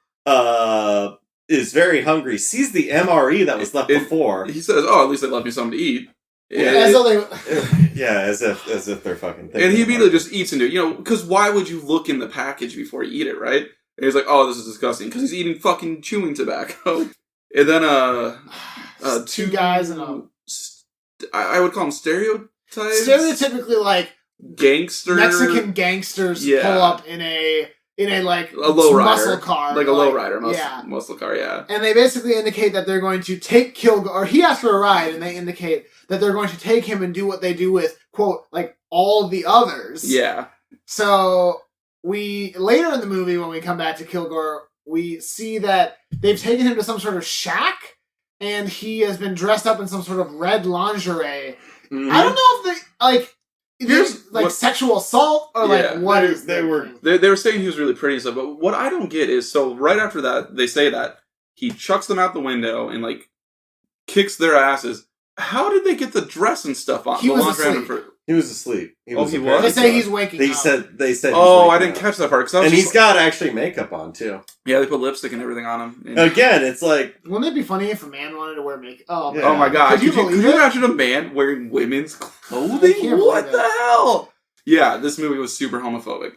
is very hungry, sees the MRE that was left before. He says, at least they left me something to eat. As if they're fucking thinking. And he immediately just eats into it, because why would you look in the package before you eat it, right? And he's like, this is disgusting, because he's eating fucking chewing tobacco. And then, 2 guys and I would call them stereotypes? Stereotypically, like, gangster. Mexican gangsters pull up in a like a lowrider muscle car, like a lowrider muscle car, yeah. And they basically indicate that they're going to take Kilgore, or he asks for a ride, and they indicate that they're going to take him and do what they do with, quote, like, all the others. Yeah. So we later in the movie, when we come back to Kilgore, we see that they've taken him to some sort of shack, and he has been dressed up in some sort of red lingerie. Mhm. I don't know if there's like what- sexual assault or Yeah, like what is they the were- thing? They were saying he was really pretty and stuff, but what I don't get is, so right after that, they say that he chucks them out the window and like kicks their asses. How did they get the dress and stuff on? He The was lingerie on asleep. He was asleep. Oh, he was? apparently They say drunk. he's waking up. They said. Oh, he's I waking didn't up. catch that part. 'Cause I was And just he's got actually makeup on too. yeah, they put lipstick and everything on him. And- Again, it's like Wouldn't it be funny if a man wanted to wear makeup? Oh, Yeah. man. oh my god! Could you Could believe you it? imagine a man wearing women's I clothing? can't What believe the it. hell? Yeah, this movie was super homophobic.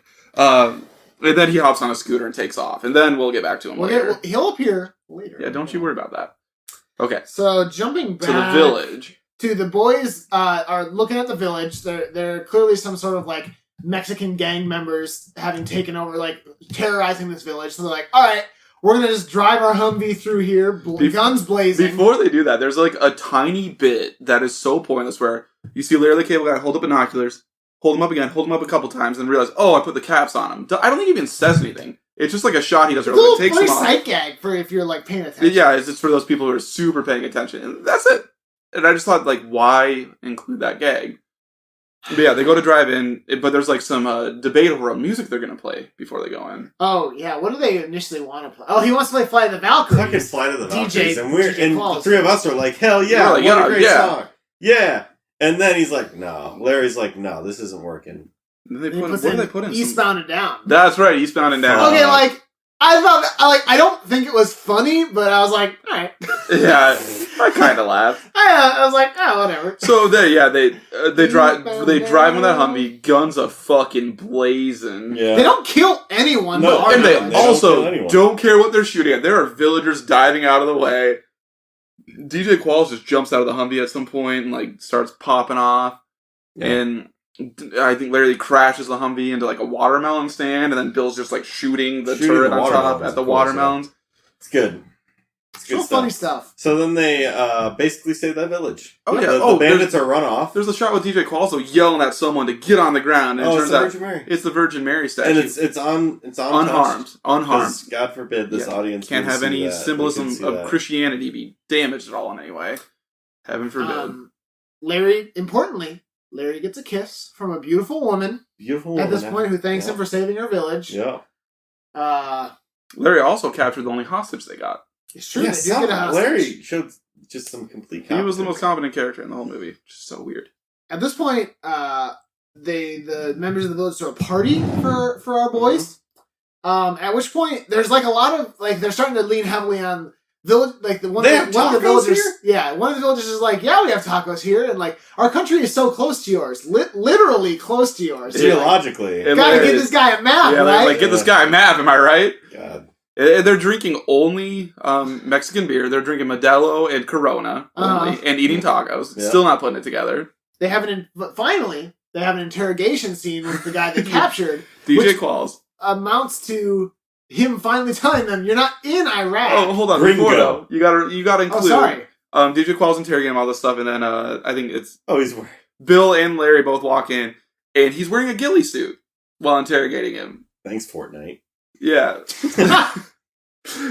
And then he hops on a scooter and takes off, and then we'll get back to him later. He'll appear later. Yeah, don't you worry about that. Okay, So jumping back to the village. to the boys are looking at the village. They're clearly some sort of like Mexican gang members having taken over, like terrorizing this village. So they're like, all right, we're gonna just drive our Humvee through here, guns blazing. Before they do that, there's like a tiny bit that is so pointless where you see Larry the Cable Guy hold up binoculars, hold him up again, hold him up a couple times, and realize, oh, I put the caps on him. I don't think he even says anything. It's just like a shot he does. It's a Where little it takes funny him off. sight gag for if you're like paying attention. Yeah, it's just for those people who are super paying attention, and that's it. And I just thought, like, why include that gag? But yeah, they go to drive in, but there's like some debate over what music they're gonna play before they go in. Oh yeah, what do they initially want to play? Oh, he wants to play "Fly the Valkyries." fucking Fly to the DJ Valkyries, and DJ the Qualls. three of us are like, hell yeah, We're what like, a great yeah. song, yeah. And then he's like, no. Larry's like, no, this isn't working. And then And he what puts do in they put in? Eastbound and Down. That's right, Eastbound and Down. Okay, like I thought, I don't think it was funny, but I was like, all right. Yeah, I kind of laughed. I was like, oh, whatever. So they drive with that Humvee, guns a fucking blazing. Yeah. They don't kill anyone. No, but And they otherwise. don't also kill anyone. don't care what they're shooting at. There are villagers diving out of the way. DJ Qualls just jumps out of the Humvee at some point and like starts popping off. Yeah. And I think Larry crashes the Humvee into like a watermelon stand, and then Bill's just like shooting the Shooting turret the on top watermelons, at the of course, watermelons. It's good. It's good Still stuff. funny stuff. So then they basically save that village. Oh, yeah. The Oh, bandits are run off. There's a shot with DJ Qualls though yelling at someone to get on the ground, and it Oh, turns it's the out Virgin Mary. it's the Virgin Mary statue. And it's unharmed. Because God forbid this Yeah. audience Can't would have see any that. symbolism They could see of that. Christianity be damaged at all in any way. Heaven forbid. Importantly, Larry gets a kiss from a beautiful woman Beautiful at woman, this yeah. point who thanks Yeah. him for saving her village. Yeah. Larry also captured the only hostage they got. It's true. Yeah, they do get a hostage. Larry showed just some complete He was the most competence. competent character in the whole movie. Just so weird. At this point, the members of the village throw a party for our boys. At which point, there's like a lot of like they're starting to lean heavily on village. Like one They of have the tacos villagers, here? yeah, one of the villagers is like, yeah, we have tacos here, and like our country is so close to yours, literally close to yours. So, like, Geologically. And gotta Larry- get this guy a map, Yeah, right? Larry's like, get this guy a map, am I right? God. And they're drinking only Mexican beer. They're drinking Modelo and Corona only, and eating tacos. Yeah. Still not putting it together. But finally, they have an interrogation scene with the guy they captured, DJ Which- Qualls. amounts to him finally telling them, "You're not in Iraq." Oh, hold on. Gringo. Before though, you gotta include. Oh, sorry. DJ Qualls interrogating him all this stuff, and then I think it's Oh, he's wearing. Bill and Larry both walk in, and he's wearing a ghillie suit while interrogating him. Thanks, Fortnite. Yeah.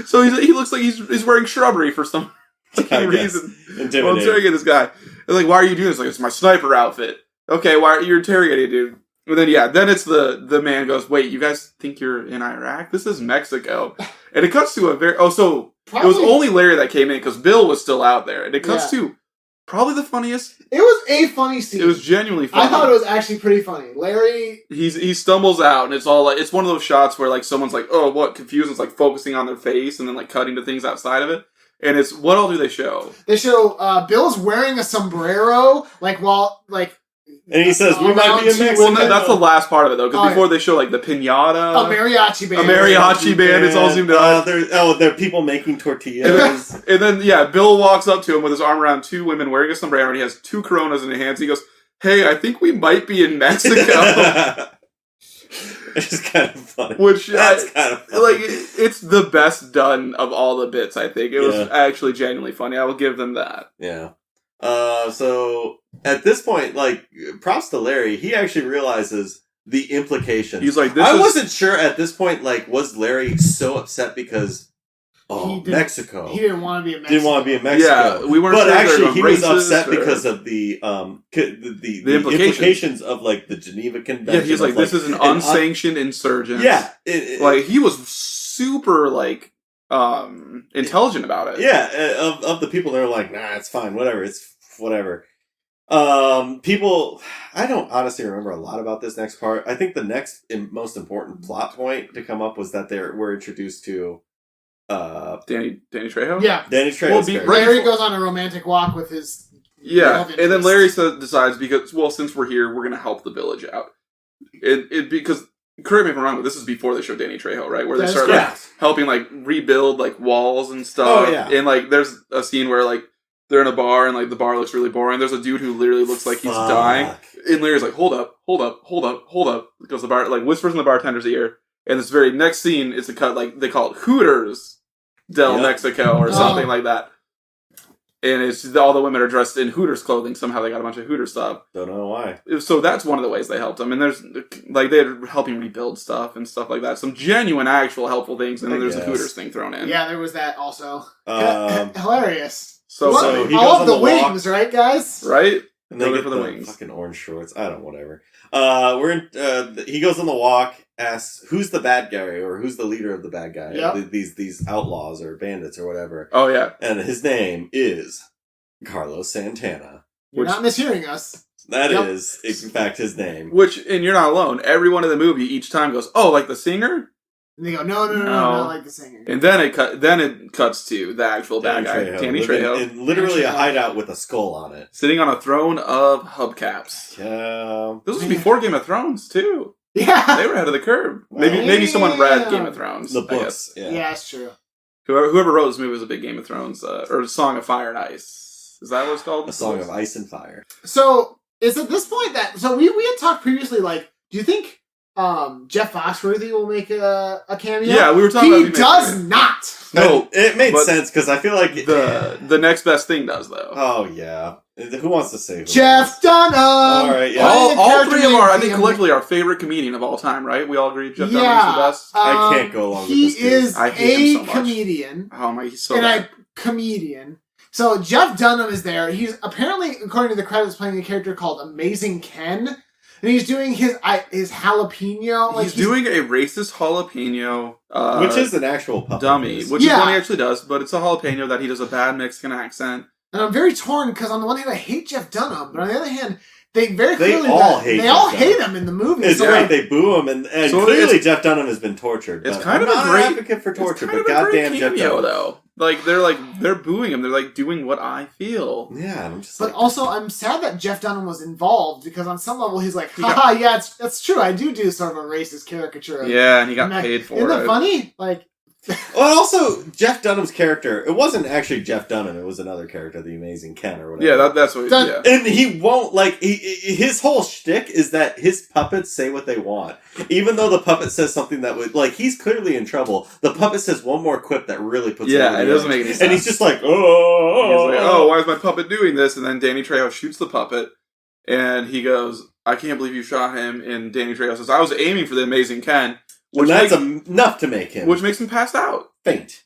So he looks like he's wearing shrubbery for some I guess. reason. Well, Intimidating. interrogating this guy. They're like, why are you doing this? Like, it's my sniper outfit. Okay, why are you interrogating, dude? And then it's the man goes, wait, you guys think you're in Iraq? This is Mexico. And it cuts to a very... Oh, so it was only Larry that came in because Bill was still out there. And it cuts to probably the funniest. It was a funny scene. It was genuinely funny. I thought it was actually pretty funny. Larry... He stumbles out, and it's all like... It's one of those shots where, like, someone's like, oh, what? Confused. And it's, like, focusing on their face and then, like, cutting to things outside of it. And it's... What all do they show? They show Bill's wearing a sombrero, like, while, like... And he says, we might be in Mexico. Well, no, that's the last part of it, though, because Oh, before they show, like, the piñata... A mariachi band. A mariachi band. It's all zoomed out. They're people making tortillas. And then, yeah, Bill walks up to him with his arm around two women wearing a sombrero, and he has two Coronas in his hands. He goes, hey, I think we might be in Mexico. It's just kind of funny. Which, That's kind of funny. like, it's the best done of all the bits, I think. It was Yeah. actually genuinely funny. I will give them that. Yeah. So at this point, like, props to Larry. He actually realizes the implications. He's like, I wasn't sure at this point, like, was Larry so upset because Mexico? He didn't want to be in Mexico. Didn't want to be in Mexico. Yeah, we weren't. But sure actually, he was racist upset or... because of the implications of like the Geneva Convention. Yeah, he's like, this is an unsanctioned insurgent. Yeah, like he was super like intelligent about it. Yeah, of the people that are like, nah, it's fine, whatever, it's whatever. People, I don't honestly remember a lot about this next part. I think the next most important plot point to come up was that we're introduced to Danny Trejo. Yeah, Danny Trejo. Larry goes on a romantic walk with his and then Larry decides because since we're here, we're going to help the village out. Because correct me if I'm wrong, but this is before they show Danny Trejo, right? Where they start like helping like rebuild like walls and stuff. Oh yeah, and like there's a scene where like they're in a bar and like the bar looks really boring. There's a dude who literally looks like he's dying, and Larry's like, "Hold up!" Because the bar like whispers in the bartender's ear. And this very next scene is a cut like they call it Hooters del Mexico or something like that. And it's all the women are dressed in Hooters clothing. Somehow they got a bunch of Hooters stuff. Don't know why. So that's one of the ways they helped them. And there's like they're helping rebuild stuff and stuff like that. Some genuine, actual helpful things. And then there's a Hooters thing thrown in. Yeah, there was that also. Hilarious. So he I goes love on the the wings, right, guys? Right. And they get for the wings. fucking orange shorts. I don't, whatever. He goes on the walk, asks who's the bad guy or who's the leader of the bad guy. Yep. These outlaws or bandits or whatever. Oh yeah. And his name is Carlos Santana. You're not mishearing us. That is, in fact, his name. And you're not alone. Everyone in the movie each time goes, "Oh, like the singer?" And they go, "No, not like the singer." And then it cuts to the actual bad guy, Danny Trejo, in literally a hideout with a skull on it, sitting on a throne of hubcaps. This was before Game of Thrones too. Yeah, they were ahead of the curve. Maybe someone read Game of Thrones. The books. Yeah, that's true. Whoever wrote this movie was a big Game of Thrones or Song of Fire and Ice. Is that what it's called? A Song of Ice and Fire. So it's at this point that we had talked previously. Like, do you think Jeff Foxworthy will make a cameo? Yeah, we were talking about. He does not. No, it made sense because I feel like the next best thing does though. Oh yeah, who wants to say who? Jeff Dunham. All right, yeah. All three of I think collectively our favorite comedian of all time, right? We all agree Jeff Dunham's the best. I can't go along with this. He is I hate him so much. Comedian. Oh my, he's so and bad. Comedian. So Jeff Dunham is there. He's apparently, according to the credits, playing a character called Amazing Ken, and he's doing his jalapeno. Like he's doing a racist jalapeno, which is an actual puppet dummy, which is one he actually does, but it's a jalapeno that he does a bad Mexican accent. And I'm very torn because on the one hand I hate Jeff Dunham, but on the other hand they very clearly they all hate him in the movie. It's so right, they boo him, and so clearly Jeff Dunham has been tortured. It's kind of I'm a great advocate for torture, but goddamn Jeff Dunham though. They're booing him. They're like doing what I feel. Yeah, I'm just. But also, I'm sad that Jeff Dunham was involved because on some level he's like, haha, yeah, that's true. I do sort of a racist caricature. Yeah, and he got paid for it. Isn't that funny? Like. Well, also Jeff Dunham's character. It wasn't actually Jeff Dunham. It was another character, the Amazing Ken or whatever. Yeah, that's what. Yeah. And he won't his whole shtick is that his puppets say what they want, even though the puppet says something that would he's clearly in trouble. The puppet says one more quip that really puts him it doesn't make any sense. And he's just like, oh, why is my puppet doing this? And then Danny Trejo shoots the puppet, and he goes, "I can't believe you shot him." And Danny Trejo says, "I was aiming for the Amazing Ken." Which that's enough to make him. Which makes him pass out. Faint.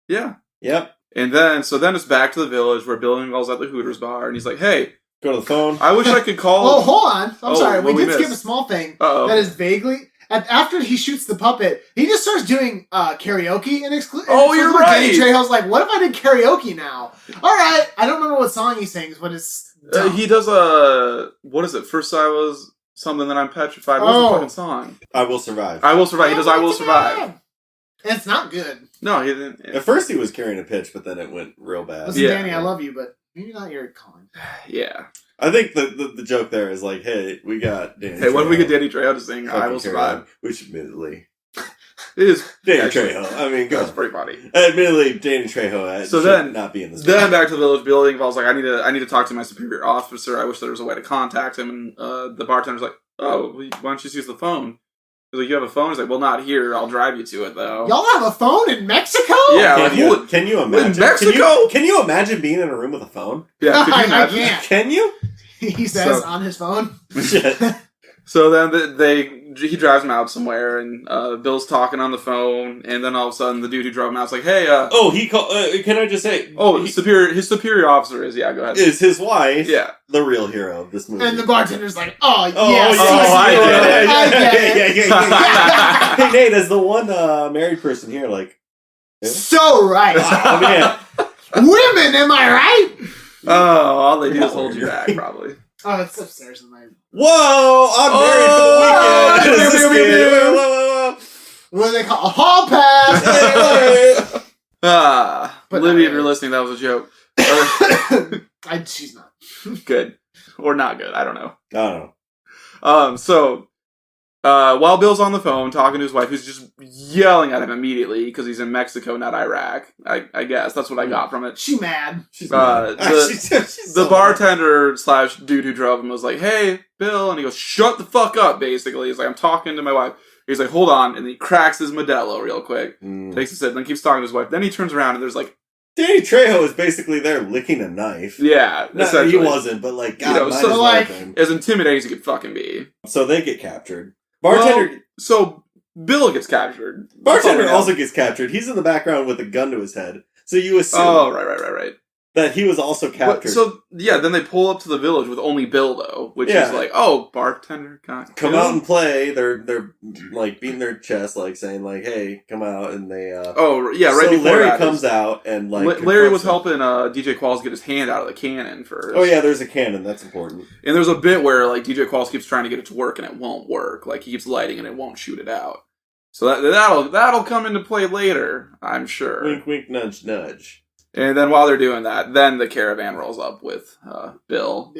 Yeah. Yep. And then it's back to the village where Bill Engvall's at the Hooters bar, and he's like, "Hey, go to the phone. I wish I could call." Oh, hold on. I'm sorry. We did skip a small thing that is vaguely. After he shoots the puppet, he just starts doing karaoke and Oh, you're right. Danny Trejo's like, "What if I did karaoke now?" All right. I don't remember what song he sings, but it's he does what is it? First I was. Something that I'm petrified. What's the fucking song? I Will Survive. I Will Survive. He does I Will Survive. It's not good. No, he didn't. At first he was carrying a pitch, but then it went real bad. Listen, Danny, I love you, but maybe not your calling. Yeah. I think the joke there is like, hey, we got Danny Trejo. Hey, when do we get Danny Trejo to sing I Will Survive? Which admittedly... It is Danny Trejo. I mean, that's pretty funny. Admittedly, Danny Trejo should not be in this. Then back to the village building. I was like, I need to talk to my superior officer. I wish there was a way to contact him. And the bartender's like, "Oh, why don't you just use the phone?" He's like, "You have a phone?" He's like, "Well, not here. I'll drive you to it, though." Y'all have a phone in Mexico? Yeah. Can you imagine? In Mexico? Can you imagine being in a room with a phone? Yeah. Can you imagine? I can't. Can you? He says on his phone. Shit. So then he drives him out somewhere, and Bill's talking on the phone, and then all of a sudden the dude who drove him out's like, "Hey, can I just say? His superior officer is go ahead. Is his wife? Yeah, the real hero of this movie. And the bartender's like, "Oh yes, I get it. Hey Nate, as the one married person here, like, so right. Oh man, Women, am I right? Oh, all they do is hold you back, probably. Oh, it's upstairs in my. Whoa! I'm married for the weekend. What do they call a hall pass? But Libby, if you're listening, that was a joke. She's not good or not good. I don't know. I don't know. So while Bill's on the phone talking to his wife, who's just yelling at him immediately because he's in Mexico, not Iraq. I guess that's what I got from it. She mad. She's mad. The so bartender / dude who drove him was like, "Hey, Bill," and he goes, "Shut the fuck up." Basically, he's like, "I'm talking to my wife." He's like, "Hold on," and he cracks his Modelo real quick, takes a sip, then keeps talking to his wife. Then he turns around and there's like, Danny Trejo is basically there licking a knife. Yeah, no, he wasn't, but like, God, so like as intimidating as he could fucking be. So they get captured. Bartender. So Bill gets captured. Bartender also gets captured. He's in the background with a gun to his head. So you assume. Oh, right. That he was also captured. Then they pull up to the village with only Bill though, which is like, oh, bartender got come out and play. They're like beating their chest, like saying like, "Hey, come out!" And they. Right so before Larry comes out and like Larry was helping DJ Qualls get his hand out of the cannon first. Oh yeah, there's a cannon. That's important. And there's a bit where like DJ Qualls keeps trying to get it to work and it won't work. Like he keeps lighting and it won't shoot it out. So that'll come into play later, I'm sure. Wink, wink, nudge, nudge. And then while they're doing that, then the caravan rolls up with Bill.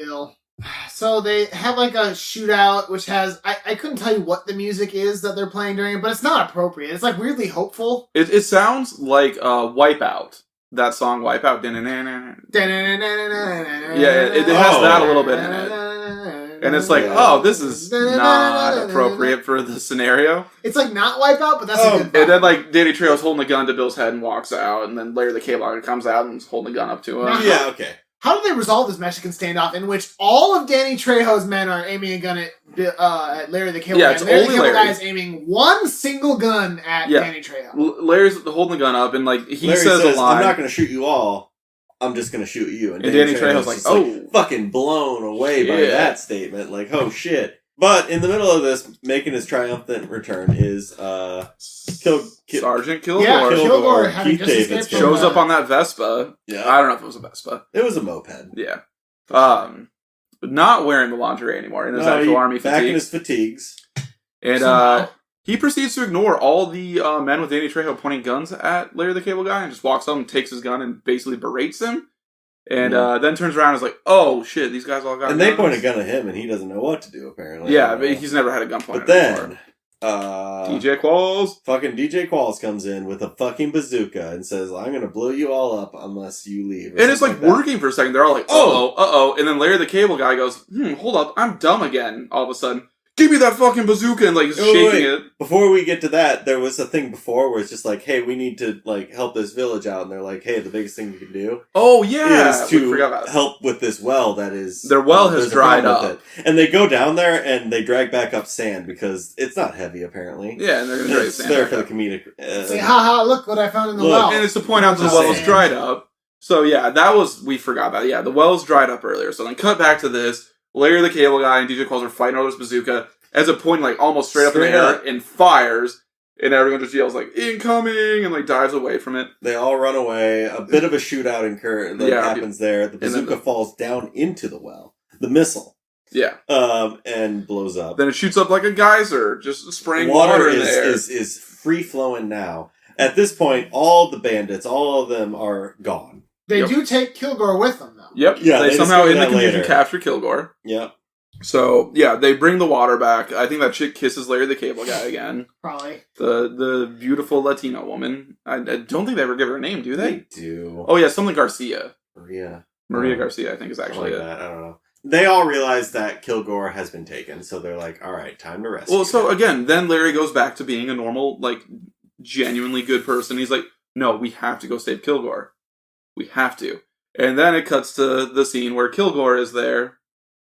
So they have like a shootout, which has... I couldn't tell you what the music is that they're playing during it, but it's not appropriate. It's like weirdly hopeful. It sounds like Wipeout. That song, Wipeout. Yeah, it has that a little bit in it. And it's like, this is not appropriate for the scenario. It's like not Wipeout, but that's a good vibe. And then like Danny Trejo's holding a gun to Bill's head and walks out, and then Larry the Cable Guy comes out and is holding a gun up to him. Yeah, okay. How do they resolve this Mexican standoff in which all of Danny Trejo's men are aiming a gun at Larry the Cable Guy? It's Larry only the Cable Larry. Guy is aiming one single gun at Danny Trejo. Larry's holding the gun up, and like Larry says a line. "I'm not going to shoot you all. I'm just going to shoot you." And Danny Trejo's like, "Oh, fucking blown away by that statement." Like, oh shit. But in the middle of this, making his triumphant return is Sergeant Kilgore. Yeah, Kilgore Keith David shows up on that Vespa. Yeah, I don't know if it was a Vespa. It was a moped. Yeah. Not wearing the lingerie anymore in his actual army fatigues. Back in his fatigues. And he proceeds to ignore all the men with Danny Trejo pointing guns at Larry the Cable Guy and just walks up and takes his gun and basically berates him. And then turns around and is like, "Oh shit, these guys all got guns." And they point a gun at him and he doesn't know what to do, apparently. Yeah, but he's never had a gun pointed at him. But then, DJ Qualls. Fucking DJ Qualls comes in with a fucking bazooka and says, "I'm gonna blow you all up unless you leave." And it's like working for a second. They're all like, uh-oh. And then Larry the Cable Guy goes, hold up, I'm dumb again, all of a sudden. Give me that fucking bazooka, and like shaking it. Before we get to that, there was a thing before where it's just like, "Hey, we need to like help this village out," and they're like, "Hey, the biggest thing you can do, is to help with this well that is their well has dried up." And they go down there and they drag back up sand because it's not heavy apparently. Yeah, and they're gonna drag sand. There for the comedic. Say, haha! Look what I found in the well. And it's to point out that the well is dried up. So yeah, we forgot about it. Yeah, the well's dried up earlier. So then cut back to this. Larry the Cable Guy and DJ Qualls are fighting over this bazooka. As it pointing like almost straight up in the air and fires, and everyone just yells like "incoming" and like dives away from it. They all run away. A bit of a shootout happens there. The bazooka falls down into the well. The missile. Yeah. And blows up. Then it shoots up like a geyser, just spraying water in the air. Is free flowing now. At this point, all the bandits, all of them are gone. They do take Kilgore with them, though. Yep. Yeah. They somehow in the confusion capture Kilgore. Yep. So, yeah, they bring the water back. I think that chick kisses Larry the Cable Guy again. Probably. The beautiful Latino woman. I don't think they ever give her a name, do they? They do. Oh, yeah, something Garcia. Maria Garcia, I think, is actually it. I don't know. They all realize that Kilgore has been taken, so they're like, all right, time to rescue. Well, so, again, then Larry goes back to being a normal, like, genuinely good person. He's like, no, we have to go save Kilgore. We have to. And then it cuts to the scene where Kilgore is there.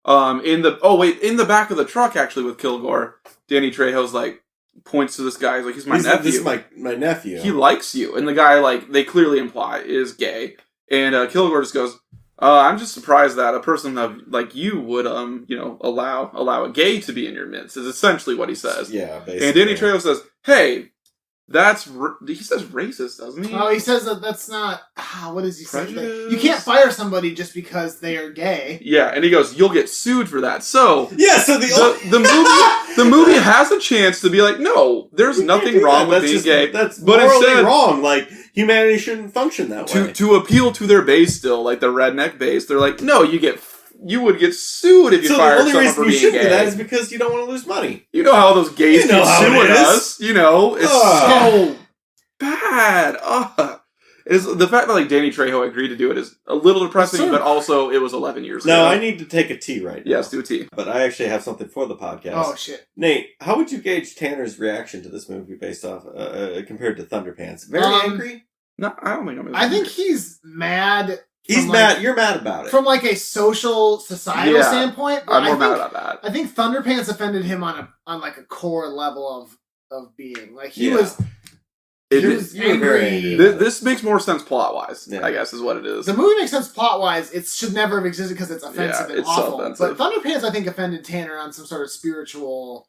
in the back of the truck, actually, with Kilgore, Danny Trejo's like, points to this guy, he's like, he's my nephew. This is my nephew. He likes you. And the guy, like, they clearly imply is gay. And Kilgore just goes, I'm just surprised that a person like you would, allow a gay to be in your midst, is essentially what he says. Yeah, basically. And Danny Trejo says, hey, he says racist, doesn't he? Oh, he says that's not, what does he say? Prejudice? You can't fire somebody just because they are gay. Yeah, and he goes, you'll get sued for that. So, yeah, so the movie has a chance to be like, no, there's nothing wrong with being gay. That's but morally instead, wrong. Like, humanity shouldn't function that way. To appeal to their base still, like the redneck base, they're like, no, you would get sued if you fired someone for being gay. So the only reason you should do that is because you don't want to lose money. You know how those gays keep suing us. You know, it's so bad. Is the fact that like Danny Trejo agreed to do it is a little depressing, but also it was 11 years ago. No, I need to take a tea right now. Yes, do a tea. But I actually have something for the podcast. Oh shit, Nate, how would you gauge Tanner's reaction to this movie based off compared to Thunderpants? Very angry? No, I don't think I'm. I think he's mad. He's mad. You're mad about it from like a social, societal standpoint. I'm more mad about that. I think Thunderpants offended him on like a core level of being like he was. He was angry. This makes more sense plot-wise, I guess, is what it is. The movie makes sense plot-wise. It should never have existed because it's offensive and awful. So offensive. But Thunderpants, I think, offended Tanner on some sort of spiritual...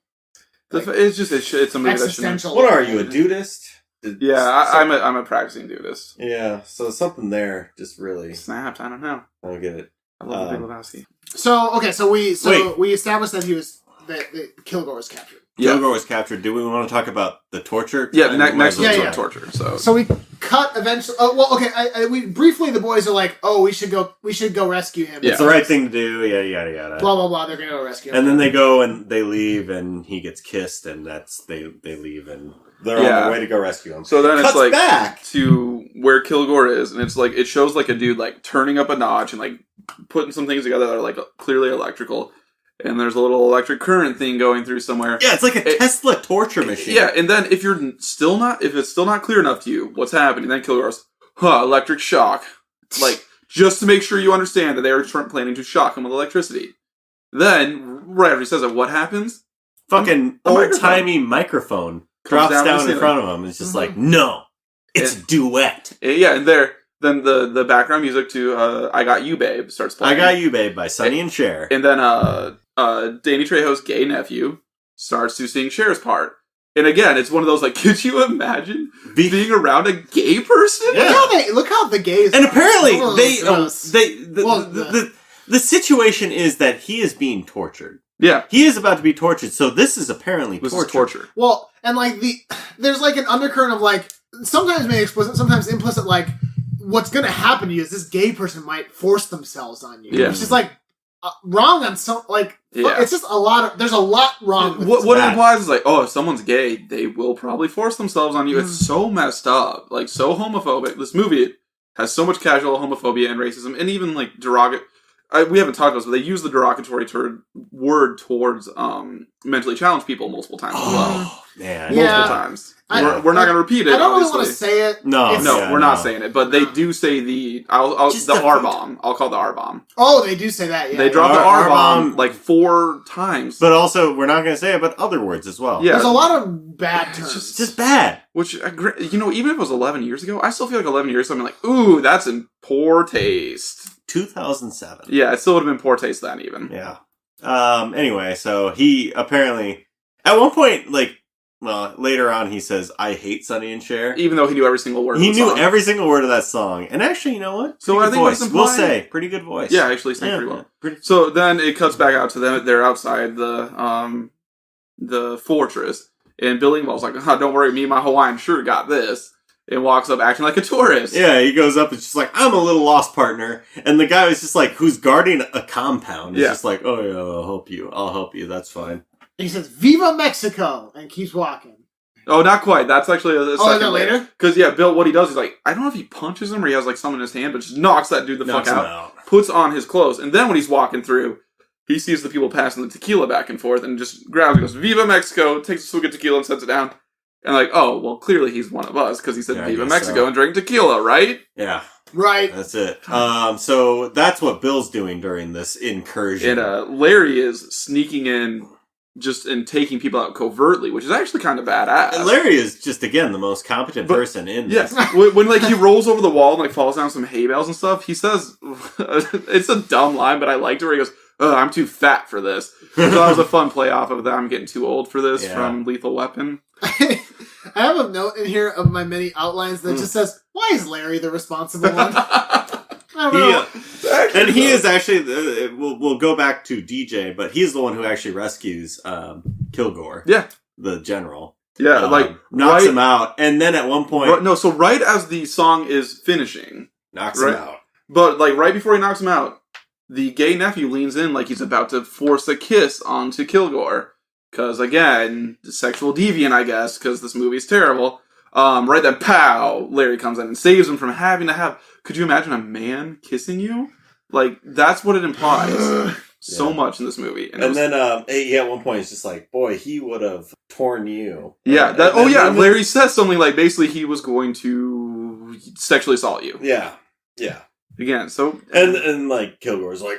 Like, it's a movie existential. What are you, a dudist? Yeah, I'm a practicing dudist. Yeah, so something there just really... Snapped, I don't know. I don't get it. I love the Big Lebowski. So we established that that Kilgore was captured. Kilgore was captured. Do we want to talk about the torture? Yeah, next one's torture. So we cut eventually. Oh well, okay. We briefly the boys are like, oh, we should go rescue him. Yeah. It's the right thing to do. Yada yada yada. Blah blah blah. They're gonna go rescue him. And then they go and they leave, and he gets kissed, and they leave, and they're on their way to go rescue him. So then Cuts it's like back to where Kilgore is, and it's like it shows like a dude like turning up a notch and like putting some things together that are like clearly electrical. And there's a little electric current thing going through somewhere. Yeah, it's like a Tesla torture machine. Yeah, and then if it's still not clear enough to you what's happening, then Kilgore goes, electric shock. Like, just to make sure you understand that they are planning to shock him with electricity. Then, right after he says it, what happens? Fucking old-timey microphone drops down in front of him. It's just like, no, it's a duet. Yeah, and then the background music to I Got You, Babe starts playing. I Got You, Babe by Sonny and Cher. And then Danny Trejo's gay nephew starts to sing Cher's part. And again, it's one of those like, could you imagine being around a gay person? Yeah. Look how the gays. And apparently the situation is that he is being tortured. Yeah, he is about to be tortured. So this is apparently torture. Well, and like there's like an undercurrent of like sometimes made explicit, sometimes implicit. Like what's going to happen to you is this gay person might force themselves on you. Yeah. Which is like. Wrong on some it's just there's a lot wrong with what it implies is like, if someone's gay, they will probably force themselves on you. It's so messed up, like so homophobic. This movie has so much casual homophobia and racism, and even like we haven't talked about this, but they use the derogatory word towards mentally challenged people multiple times as well. Man. Multiple times. We're not going to repeat it. I don't obviously. really want to say it. No, we're not saying it. But they do say the R-bomb. I'll call the R-bomb. Oh, they do say that, yeah. They drop the R-bomb like 4 times. But also, we're not going to say it, but other words as well. Yeah. There's a lot of bad terms. It's just bad. Which, even if it was 11 years ago, I still feel like 11 years ago, I'm like, ooh, that's in poor taste. 2007. Yeah, it still would have been poor taste then, even. Yeah. Anyway, so he apparently, at one point, later on, he says, I hate Sonny and Cher. Even though he knew every single word of the song. He knew every single word of that song. And actually, you know what? So I think voice. We'll say, pretty good voice. Yeah, actually sang pretty well. So then it cuts back out to them. They're outside the fortress. And Billy Ingvall's like, don't worry, me and my Hawaiian shirt got this. And walks up acting like a tourist. Yeah, he goes up and just like, I'm a little lost partner. And the guy was just like, who's guarding a compound. He's just like, oh yeah, I'll help you. That's fine. He says, Viva Mexico! And keeps walking. Oh, not quite. That's actually a second is that later? Because, Bill, what he does is like, I don't know if he punches him or he has like something in his hand, but just knocks that dude the fuck out. Puts on his clothes. And then when he's walking through, he sees the people passing the tequila back and forth and just grabs and goes, Viva Mexico! Takes a swig of tequila and sets it down. And like, oh, well, clearly he's one of us because he said Viva Mexico and drank tequila, right? Yeah. Right. That's it. So that's what Bill's doing during this incursion. And Larry is sneaking in and taking people out covertly, which is actually kind of badass. And Larry is just, again, the most competent person in this. Yes. when like he rolls over the wall and like falls down some hay bales and stuff, he says, it's a dumb line, but I liked it where he goes, "Oh, I'm too fat for this." So that was a fun play off of that. I'm getting too old for this from Lethal Weapon. I have a note in here of my many outlines that just says, "Why is Larry the responsible one?" I don't know. And he is actually, we'll go back to DJ, but he's the one who actually rescues Kilgore. Yeah. The general. Yeah, knocks him out. And then at one point... so right as the song is finishing... Knocks him out. But like right before he knocks him out, the gay nephew leans in like he's about to force a kiss onto Kilgore. Because again, sexual deviant, I guess, because this movie's terrible. Right then, pow! Larry comes in and saves him from having to have... Could you imagine a man kissing you? Like, that's what it implies so much in this movie. And then, at one point, it's just like, boy, he would have torn you. Yeah. Larry says something like, basically, he was going to sexually assault you. Yeah. Yeah. Again, so... And like, Kilgore's like,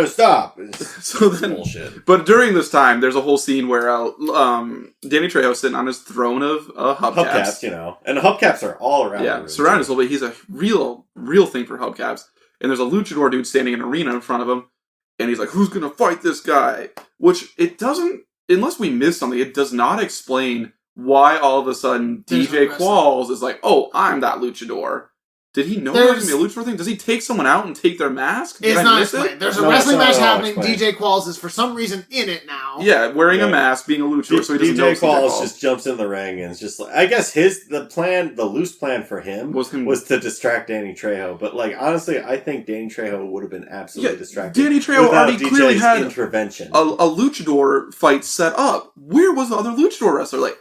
stop! So then, bullshit. But during this time, there's a whole scene where Danny Trejo's sitting on his throne of hubcaps. And the hubcaps are all around. Yeah, surrounded us a little bit. He's a real thing for hubcaps. And there's a luchador dude standing in an arena in front of him. And he's like, who's going to fight this guy? Which it doesn't, unless we missed something, it does not explain why all of a sudden DJ Qualls is like, oh, I'm that luchador. Did he know there was going to be a luchador thing? Does he take someone out and take their mask? It's not explained. There's a wrestling match happening. DJ Qualls is for some reason in it now. Yeah, wearing a mask, being a luchador, so he doesn't know. DJ Qualls just jumps in the ring and it's just like, I guess the loose plan for him was to distract Danny Trejo. But like, honestly, I think Danny Trejo would have been absolutely distracted. Danny Trejo already clearly had intervention. A luchador fight set up. Where was the other luchador wrestler? Like,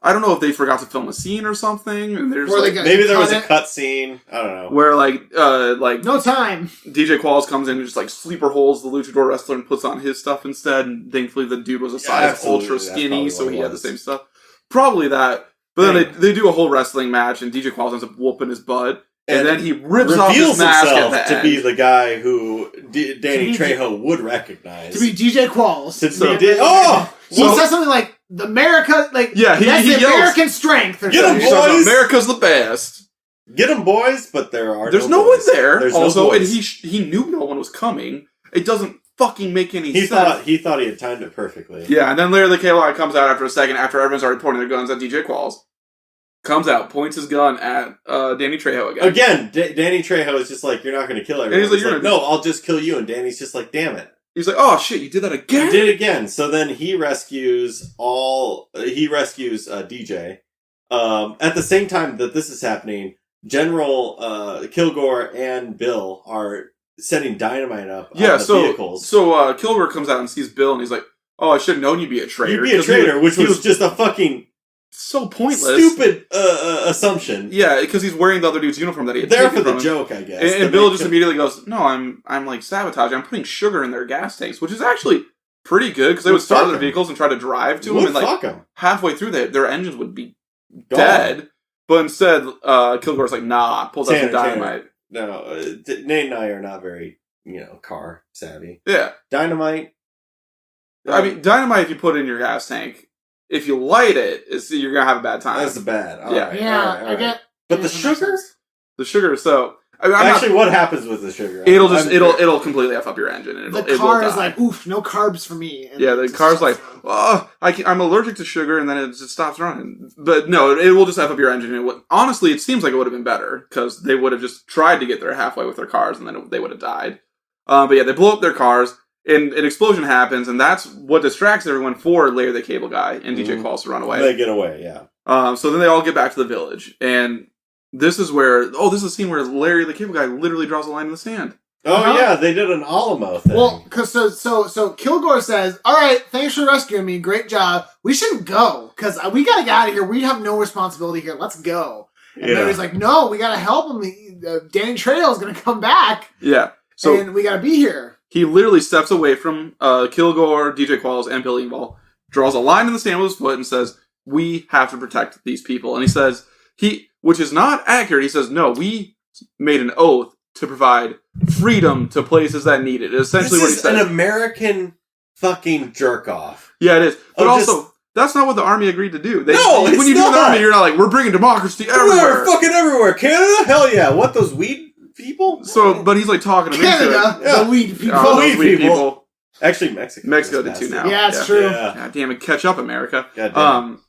I don't know if they forgot to film a scene or something. And there's maybe there was a cut scene. I don't know. Where like no time. DJ Qualls comes in and just like sleeper holds the luchador wrestler and puts on his stuff instead. And thankfully the dude was a size ultra skinny, so he had the same stuff. Probably that. But then they do a whole wrestling match and DJ Qualls ends up whooping his butt. And then he rips off his mask at the end. To be the guy who Danny Trejo would recognize. To be DJ Qualls. He says something like, America, like, yeah, that's the American strength. Or Get him, boys! America's the best. Get him, boys, but there's no one there. There's also, no and he knew no one was coming. It doesn't fucking make any sense. He thought he had timed it perfectly. Yeah, and then Larry the Cable Guy comes out after a second, after everyone's already pointing their guns at DJ Qualls. Comes out, points his gun at Danny Trejo again. Danny Trejo is just like, you're not going to kill everyone. And he's like, no, I'll just kill you. And Danny's just like, damn it. He's like, oh shit, you did that again? He did it again. So then he rescues DJ. At the same time that this is happening, General Kilgore and Bill are setting dynamite up on the vehicles. So Kilgore comes out and sees Bill and he's like, oh, I should have known you'd be a traitor. You'd be a traitor, which was just a fucking... so pointless. Stupid assumption. Yeah, because he's wearing the other dude's uniform that he had there taken for from the him. joke, I guess. And Bill just immediately goes, no, I'm like sabotaging. I'm putting sugar in their gas tanks, which is actually pretty good because they would start their vehicles and try to drive to them, and like halfway through their engines would be dead. But instead, Kilgore's like, nah, pulls out some dynamite. No, Nate and I are not very, car savvy. Yeah. Dynamite. I mean, dynamite, if you put it in your gas tank, if you light it, you're going to have a bad time. That's bad. All right. I get... But the sugar? The sugar, so... what happens with the sugar? It'll completely F up your engine. And the car is like, oof, no carbs for me. And yeah, the car's like, oh, I'm allergic to sugar, and then it just stops running. But no, it will just F up your engine. Honestly, it seems like it would have been better, because they would have just tried to get there halfway with their cars, and then they would have died. But yeah, they blow up their cars, and an explosion happens, and that's what distracts everyone for Larry the Cable Guy and DJ Qualls to run away. They get away, yeah. So then they all get back to the village, and this is a scene where Larry the Cable Guy literally draws a line in the sand. Oh yeah, they did an Alamo thing. Well, because so Kilgore says, "All right, thanks for rescuing me. Great job. We shouldn't go because we gotta get out of here. We have no responsibility here. Let's go." And Larry's like, "No, we gotta help him. Danny Trejo's gonna come back. Yeah, so and we gotta be here." He literally steps away from Kilgore, DJ Qualls, and Billy Engvall, draws a line in the sand with his foot, and says, "We have to protect these people." And he says which is not accurate. He says, "No, we made an oath to provide freedom to places that need it. Essentially, what he said. This is an American fucking jerk off. Yeah, it is. But also, just, that's not what the army agreed to do. No, when you do the army, you're not like, we're bringing democracy everywhere. We're fucking everywhere. Canada? Hell yeah. What, those weed people? So, but he's like talking to Canada, Yeah. the weed people. Oh, those weed people. Actually, Mexico. Mexico did too now. Yeah, it's true. Yeah. God damn it, catch up, America. God damn it.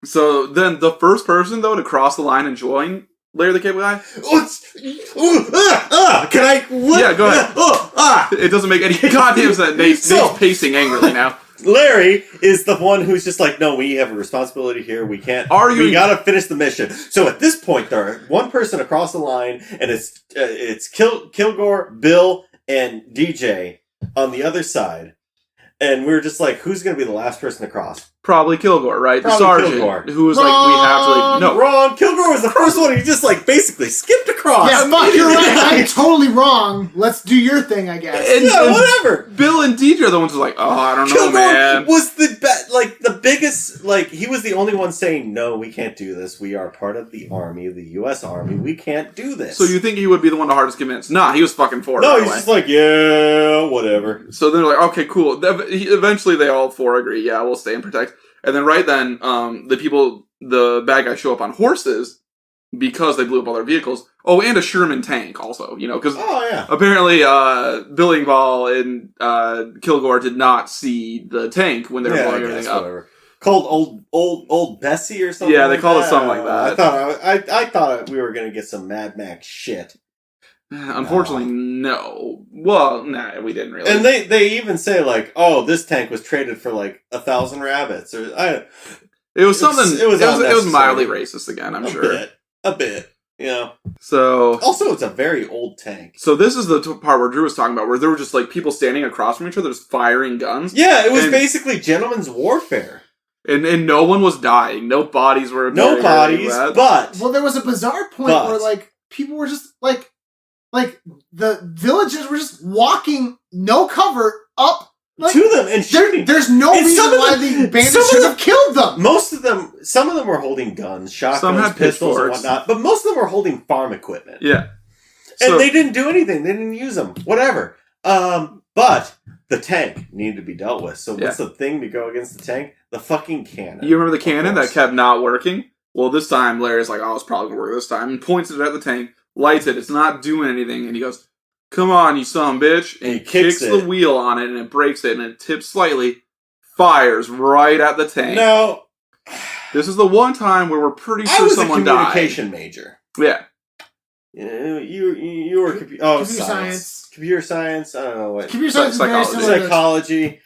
So then the first person, though, to cross the line and join Larry the Cable Guy... Can I... What? Yeah, go ahead. It doesn't make any goddamn sense. Nate's pacing angrily now. Larry is the one who's just like, no, we have a responsibility here. We can't... We gotta finish the mission. So at this point, there are one person across the line, and it's Kilgore, Bill, and DJ on the other side. And we were just like, who's gonna be the last person to cross? Probably Kilgore, right? Probably the sergeant, Kilgore. who was like, we have to, like, no. Wrong. Kilgore was the first one. He just, like, basically skipped across. Yeah, fuck, you're right. I'm totally wrong. Let's do your thing, I guess. And whatever. Bill and DJ are the ones who are like, oh, I don't know, Kilgore man. was the biggest, like, he was the only one saying, no, we can't do this. We are part of the Army, the U.S. Army. We can't do this. So you think he would be the one the hardest convinced? Nah, he was fucking for it. No, he's just like, yeah, whatever. So they're like, okay, cool. Eventually they all four agree, yeah, we'll stay and protect. And then right then, the bad guys show up on horses because they blew up all their vehicles. Oh, and a Sherman tank also, because apparently Billy Ball and Kilgore did not see the tank when they were blowing everything up. Whatever. Called old Bessie or something. Yeah, they called it something like that. I thought we were gonna get some Mad Max shit. Unfortunately, no. Well, nah, we didn't really. And they even say like, "Oh, this tank was traded for like 1,000 rabbits," or It was something. It was mildly unnecessary. racist again. I'm sure. A bit. Yeah. So also, it's a very old tank. So this is the part where Drew was talking about, where there were just like people standing across from each other, just firing guns. Yeah, it was basically gentleman's warfare. And no one was dying. No bodies were. No bodies, but there was a bizarre point where like people were just like the villagers were just walking, no cover, up to them and shooting. There's no reason why the bandits should have killed them. Some of them were holding guns, shotguns, pistols, and whatnot, but most of them were holding farm equipment. Yeah. And they didn't do anything. They didn't use them. Whatever. But the tank needed to be dealt with. So what's the thing to go against the tank? The fucking cannon. You remember the cannon that kept not working? Well, this time Larry's like, oh, it's probably going to work this time. And points it at the tank, lights it. It's not doing anything. And he goes, come on, you son of a bitch. And he kicks the wheel on it and it breaks it and it tips slightly. Fires right at the tank. No. This is the one time where we're pretty sure someone died. I was a communication major. Yeah. You were computer science. Computer science. I don't know what. Computer science is very similar to psychology.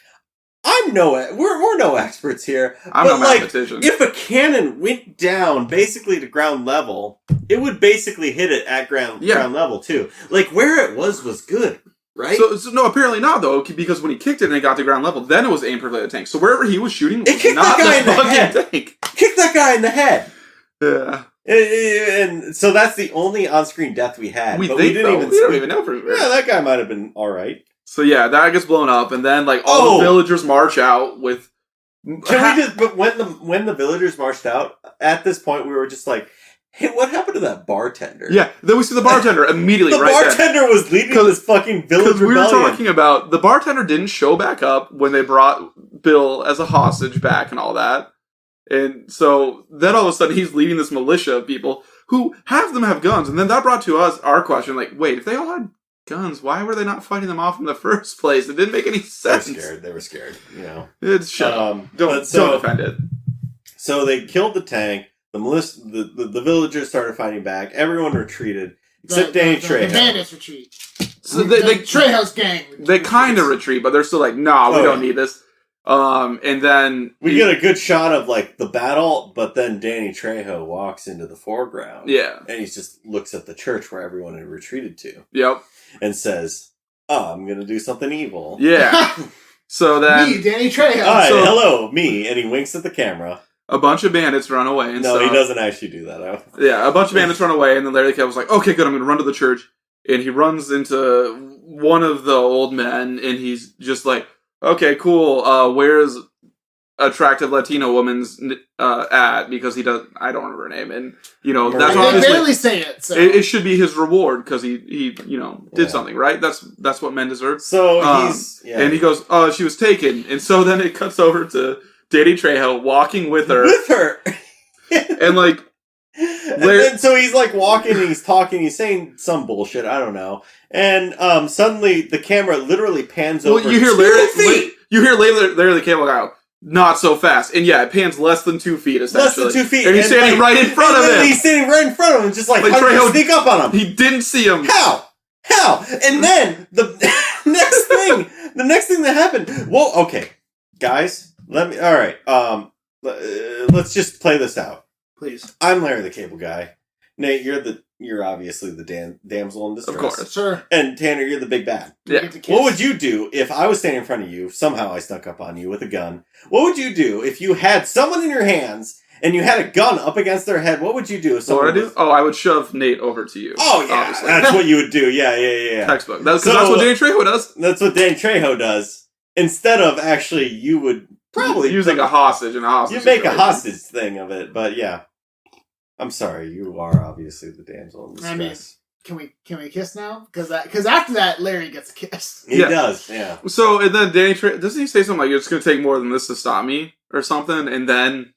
We're no experts here. I'm no mathematician. If a cannon went down basically to ground level, it would basically hit it at ground level too. Like where it was good, right? So no, apparently not though, because when he kicked it and it got to ground level, then it was aimed perfectly at the tank. So wherever he was shooting, it kicked that guy in the head. Tank. Kicked that guy in the head. Yeah. And so that's the only on-screen death we had. We don't even know for sure. Yeah, that guy might have been all right. So yeah, that gets blown up, and then like all the villagers march out with. But when the villagers marched out, at this point we were just like, "Hey, what happened to that bartender?" Yeah, then we see the bartender immediately. The bartender was leading this fucking village rebellion. We were talking about the bartender didn't show back up when they brought Bill as a hostage back and all that, and so then all of a sudden he's leading this militia of people who half of them have guns, and then that brought to us our question: like, wait, if they all had guns, why were they not fighting them off in the first place? It didn't make any sense. They were scared. It's shut up. Don't defend it. So they killed the tank. The villagers started fighting back. Everyone retreated except Danny Trejo. The bandits retreat. So the Trejo's gang. They kind of retreat, but they're still like, nah, we don't need this. And then we get a good shot of like the battle, but then Danny Trejo walks into the foreground. Yeah, and he just looks at the church where everyone had retreated to. Yep. And says, "Oh, I'm gonna do something evil." Yeah. So then me, Danny Trejo. Hello, me, and he winks at the camera. A bunch of bandits run away. And he doesn't actually do that. Yeah, a bunch of bandits run away, and then Larry the Cable was like, "Okay, good, I'm gonna run to the church." And he runs into one of the old men, and he's just like, "Okay, cool. Where's attractive Latino woman's at because he does. I don't remember her name, and that's They obviously barely say it. So. it should be his reward because he did something right. That's what men deserve. So and he goes, she was taken, and so then it cuts over to Danny Trejo walking with her, and like. And then, so he's like walking and he's talking, he's saying some bullshit, I don't know. And suddenly the camera literally pans over. You hear 2 feet. You hear Larry the Cable Guy, not so fast. And yeah, it pans less than 2 feet, essentially. Less than 2 feet. And he's standing right in front of him. He's standing right in front of him, just like how did you sneak up on him? He didn't see him. How? And then the next thing that happened. Well, okay, guys, alright, let's just play this out. Please. I'm Larry the Cable Guy. Nate, you're obviously the damsel in distress. Of course. Sure. And Tanner, you're the big bad. Yeah. What would you do if I was standing in front of you, somehow I snuck up on you with a gun? What would you do if you had someone in your hands and you had a gun up against their head? What would you do if someone What would I do? I would shove Nate over to you. Oh, yeah. Obviously. That's what you would do. Yeah. Textbook. That's what Danny Trejo does. That's what Danny Trejo does. Instead of actually, you would probably... Using a hostage and a hostage. You make a hostage thing of it, but yeah. I'm sorry, you are obviously the damsel in distress. I mean, can we kiss now? Because after that, Larry gets a kiss. He does, yeah. So, and then Danny Trejo, doesn't he say something like, it's going to take more than this to stop me? Or something? And then...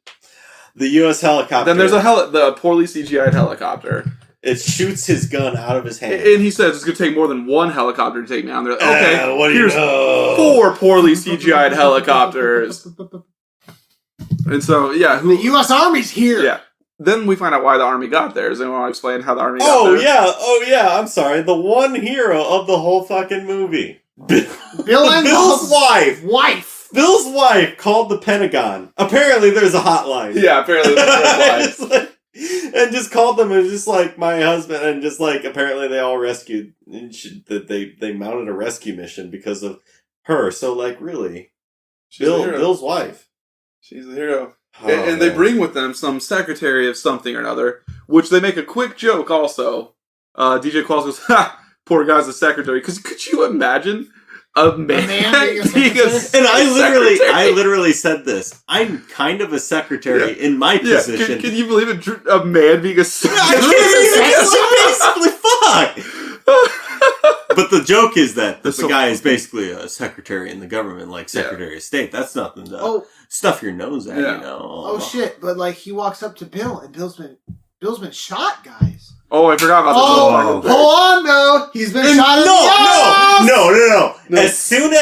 The U.S. helicopter. Then there's the poorly CGI'd helicopter. It shoots his gun out of his hand. And he says it's going to take more than one helicopter to take me down. They're like, okay, what do here's you know? 4 poorly CGI'd helicopters. And so, yeah. The U.S. Army's here. Yeah. Then we find out why the Army got there. Does anyone want to explain how the Army got there? Oh yeah, I'm sorry. The one hero of the whole fucking movie. Bill's wife. Bill's wife called the Pentagon. Apparently there's a hotline. Yeah, apparently there's a hotline. And just called them and just like, my husband, and just like, apparently they all rescued, and that they mounted a rescue mission because of her. So like, really, Bill's wife. She's the hero. Oh, and they bring with them some secretary of something or another, which they make a quick joke also. DJ Qualls goes, ha! Poor guy's a secretary. Because could you imagine a man being a And I literally said this. I'm kind of a secretary in my position. Can you believe it? A man being a secretary? Basically, fuck! But the joke is that the guy is basically a secretary in the government, like Secretary of State. That's nothing to stuff your nose at, you know. Oh shit! But like he walks up to Bill, and Bill's been shot, guys. Oh, I forgot about this. Hold on, no, he's been shot. No. As soon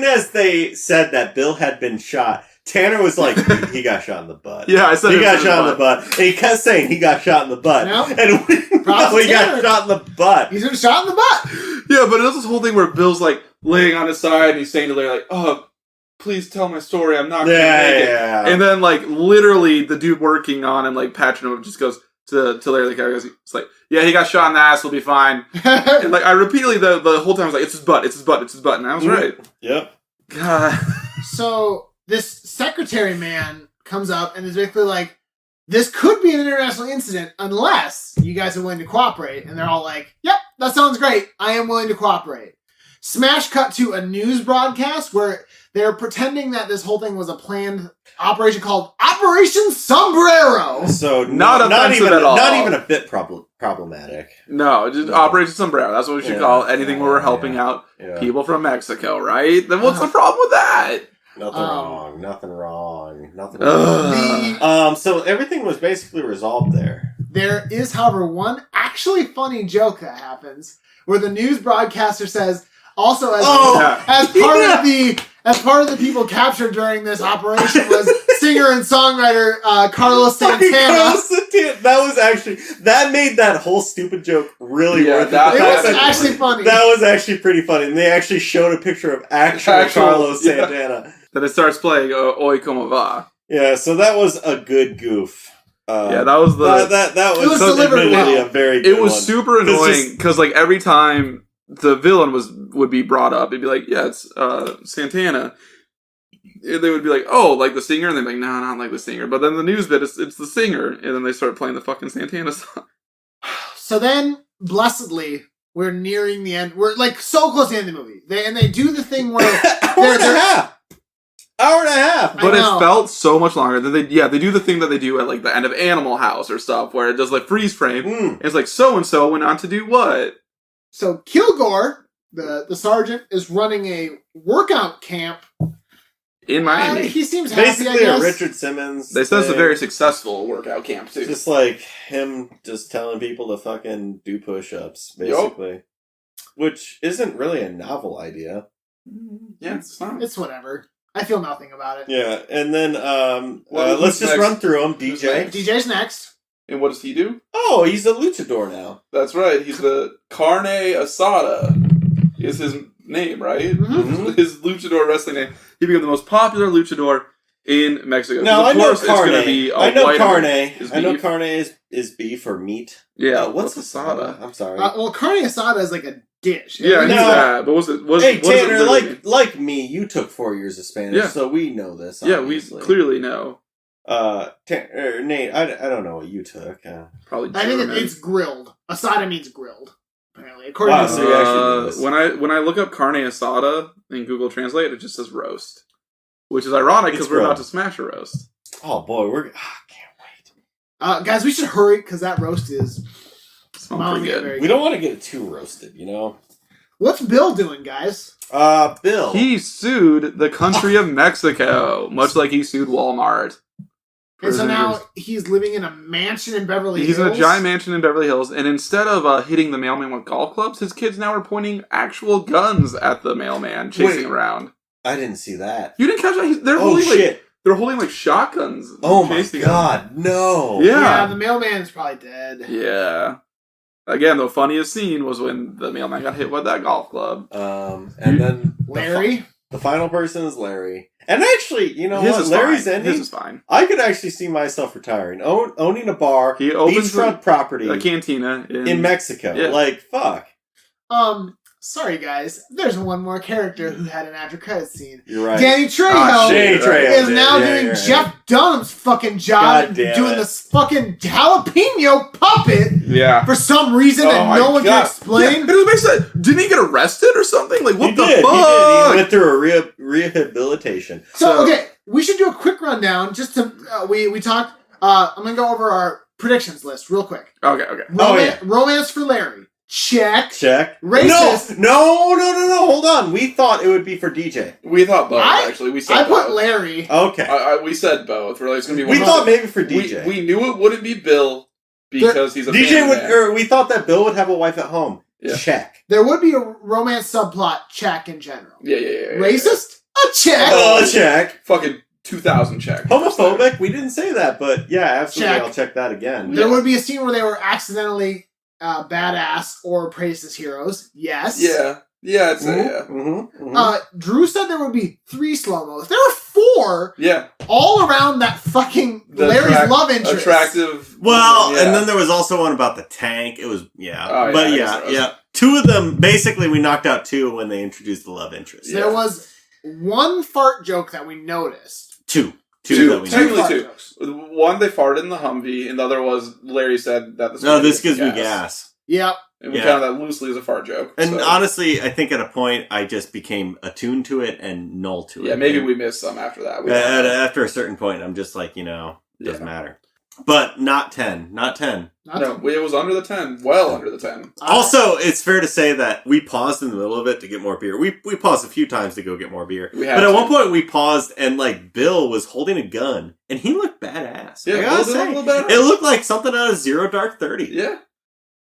as they said that Bill had been shot, Tanner was like, he got shot in the butt. Yeah, I said he got shot in the butt. And he kept saying he got shot in the butt. No. And he got shot in the butt. He's been shot in the butt. Yeah, but it does this whole thing where Bill's like laying on his side and he's saying to Larry, like, oh, please tell my story. I'm not going to make it. And then, like, literally the dude working on him, like, patching him up, just goes to Larry the guy. It's like, yeah, he got shot in the ass. He'll be fine. And, like, I repeatedly, the whole time I was like, it's his butt. And I was right. Yep. God. So this secretary man comes up and is basically like, this could be an international incident unless you guys are willing to cooperate. And they're all like, yep, that sounds great. I am willing to cooperate. Smash cut to a news broadcast where they're pretending that this whole thing was a planned operation called Operation Sombrero. So not offensive at all. Not even a bit problematic. No, just Operation Sombrero. That's what we should call anything where we're helping out people from Mexico, right? Then what's the problem with that? Nothing wrong. So everything was basically resolved there. There is, however, one actually funny joke that happens where the news broadcaster says, also as part of the people captured during this operation was singer and songwriter Carlos Santana. That made that whole stupid joke really worth it. It was actually funny. That was actually pretty funny. And they actually showed a picture of actual Carlos Santana. Then it starts playing Oi Como Va. Yeah, so that was a good goof. That was that was admittedly a very good one. It was super annoying because like every time the villain would be brought up, it'd be like, yeah, it's Santana. And they would be like, oh, like the singer? And they'd be like, no, not like the singer. But then the news bit, it's the singer. And then they start playing the fucking Santana song. So then, blessedly, we're nearing the end. We're like so close to the end of the movie. They do the thing where hour and a half. half. But I it know. felt so much longer. Then they do the thing that they do at like the end of Animal House or stuff, where it does like freeze frame. And it's like so and so went on to do what? So Kilgore, the sergeant, is running a workout camp In Miami. He seems happy, Basically I a guess. Richard Simmons. They said it's a thing. very successful workout camp too. Just like him just telling people to fucking do push-ups, basically. Which isn't really a novel idea. Yeah, it's not. It's whatever. I feel nothing about it. Yeah, and then Well, let's who's just next? run through them. Who's DJ. next? DJ's next. And what does he do? Oh, he's a luchador now. That's right. He's the Carne Asada. Is his name, right? Mhm. His luchador wrestling name. He became the most popular luchador in Mexico. No, I Of know course, it's carne. gonna be a I know white carne. is I know beef. carne is beef or meat. Yeah. What's asada? I'm sorry. Well, carne asada is like a dish. Yeah, Isn't he's it? No. that. But what Hey does it Tanner, really mean? like me, you took 4 years of Spanish, Yeah. so we know this. Yeah, we obviously. clearly know. Nate, I don't know what you took. Probably I think German. it's grilled. Asada means grilled. Apparently, according Wow, to so you actually knew this. when I look up carne asada in Google Translate, it just says roast, which is ironic because It's we're about grilled. to smash a roast. Oh boy, can't wait. guys, we should hurry because that roast is. Smells Mom, pretty yeah, good. very We don't want to get it too roasted, you know. What's Bill doing, guys? Bill. He sued the country of Mexico, much like he sued Walmart. And so Prisoners. now he's living in a mansion in Beverly He's Hills. in a giant mansion in Beverly Hills, and instead of hitting the mailman with golf clubs, his kids now are pointing actual guns at the mailman, chasing Wait. around. I didn't see that. You didn't catch that? They're Oh holding shit! they're holding like shotguns. Oh my chasing him. god, no! Yeah, Yeah. the mailman is probably dead. Yeah. Again, the funniest scene was when the mailman got hit with that golf club. And then Larry? the final person is Larry. And actually, you know His what? is Larry's fine. ending. His is fine. I could actually see myself retiring, owning a bar, He opens beachfront property a cantina in Mexico. Yeah. Like fuck. Sorry guys, there's one more character who had an after credit scene. You're right. Danny Trejo Ah, Danny Trejo is did. now Yeah, doing you're right. Jeff Dunham's fucking job God and damn doing it. this fucking jalapeno puppet Yeah. for some reason that my no one can God. explain. Yeah, it doesn't make sense. Didn't he get arrested or something? Like, what He the did. fuck? He went through a rehabilitation. So okay, we should do a quick rundown just to we talked. I'm gonna go over our predictions list real quick. Okay. Romance for Larry, check. Check. Racist. No. Hold on. We thought it would be for DJ. We thought both, I- actually. We said I put both. Larry. Okay. We said both. We're like, it's going to be We one. thought maybe for DJ. We knew it wouldn't be Bill because he's a DJ family would, man. or we thought that Bill would have a wife at home. Yeah. Check. There would be a romance subplot, check in general. Yeah. Racist, a check. Oh, check. Fucking 2,000 check. Homophobic? We didn't say that, but yeah, absolutely. Check. I'll check that again. There would be a scene where they were accidentally badass or praised as heroes. Yes. Yeah, I'd say yeah. Drew said there would be 3 slow-mos. There were 4 Yeah. all around that fucking The Larry's love interest. Attractive. Well, yeah. and then there was also one about the tank. It was, yeah. Oh, yeah, but I guess yeah. there was. 2 of them, basically, we knocked out 2 when they introduced the love interest. There was one fart joke that we noticed. Two Two. that we Technically know. fart two. jokes. One, they farted in the Humvee, and the other was Larry said that No, this gives me gas. Yep. And we Yeah. counted that loosely as a fart joke. And so. honestly, I think at a point, I just became attuned to it and null to it. Yeah, maybe we missed some after that. We After a certain point, I'm just like, it doesn't matter. But not 10. Not 10. No, it was under the 10. Well under the 10. Also, it's fair to say that we paused in the middle of it to get more beer. We paused a few times to go get more beer. We had But at to. one point, we paused and, Bill was holding a gun. And he looked badass. Yeah, I gotta Bill did say, look a little badass. it looked like something out of Zero Dark 30. Yeah.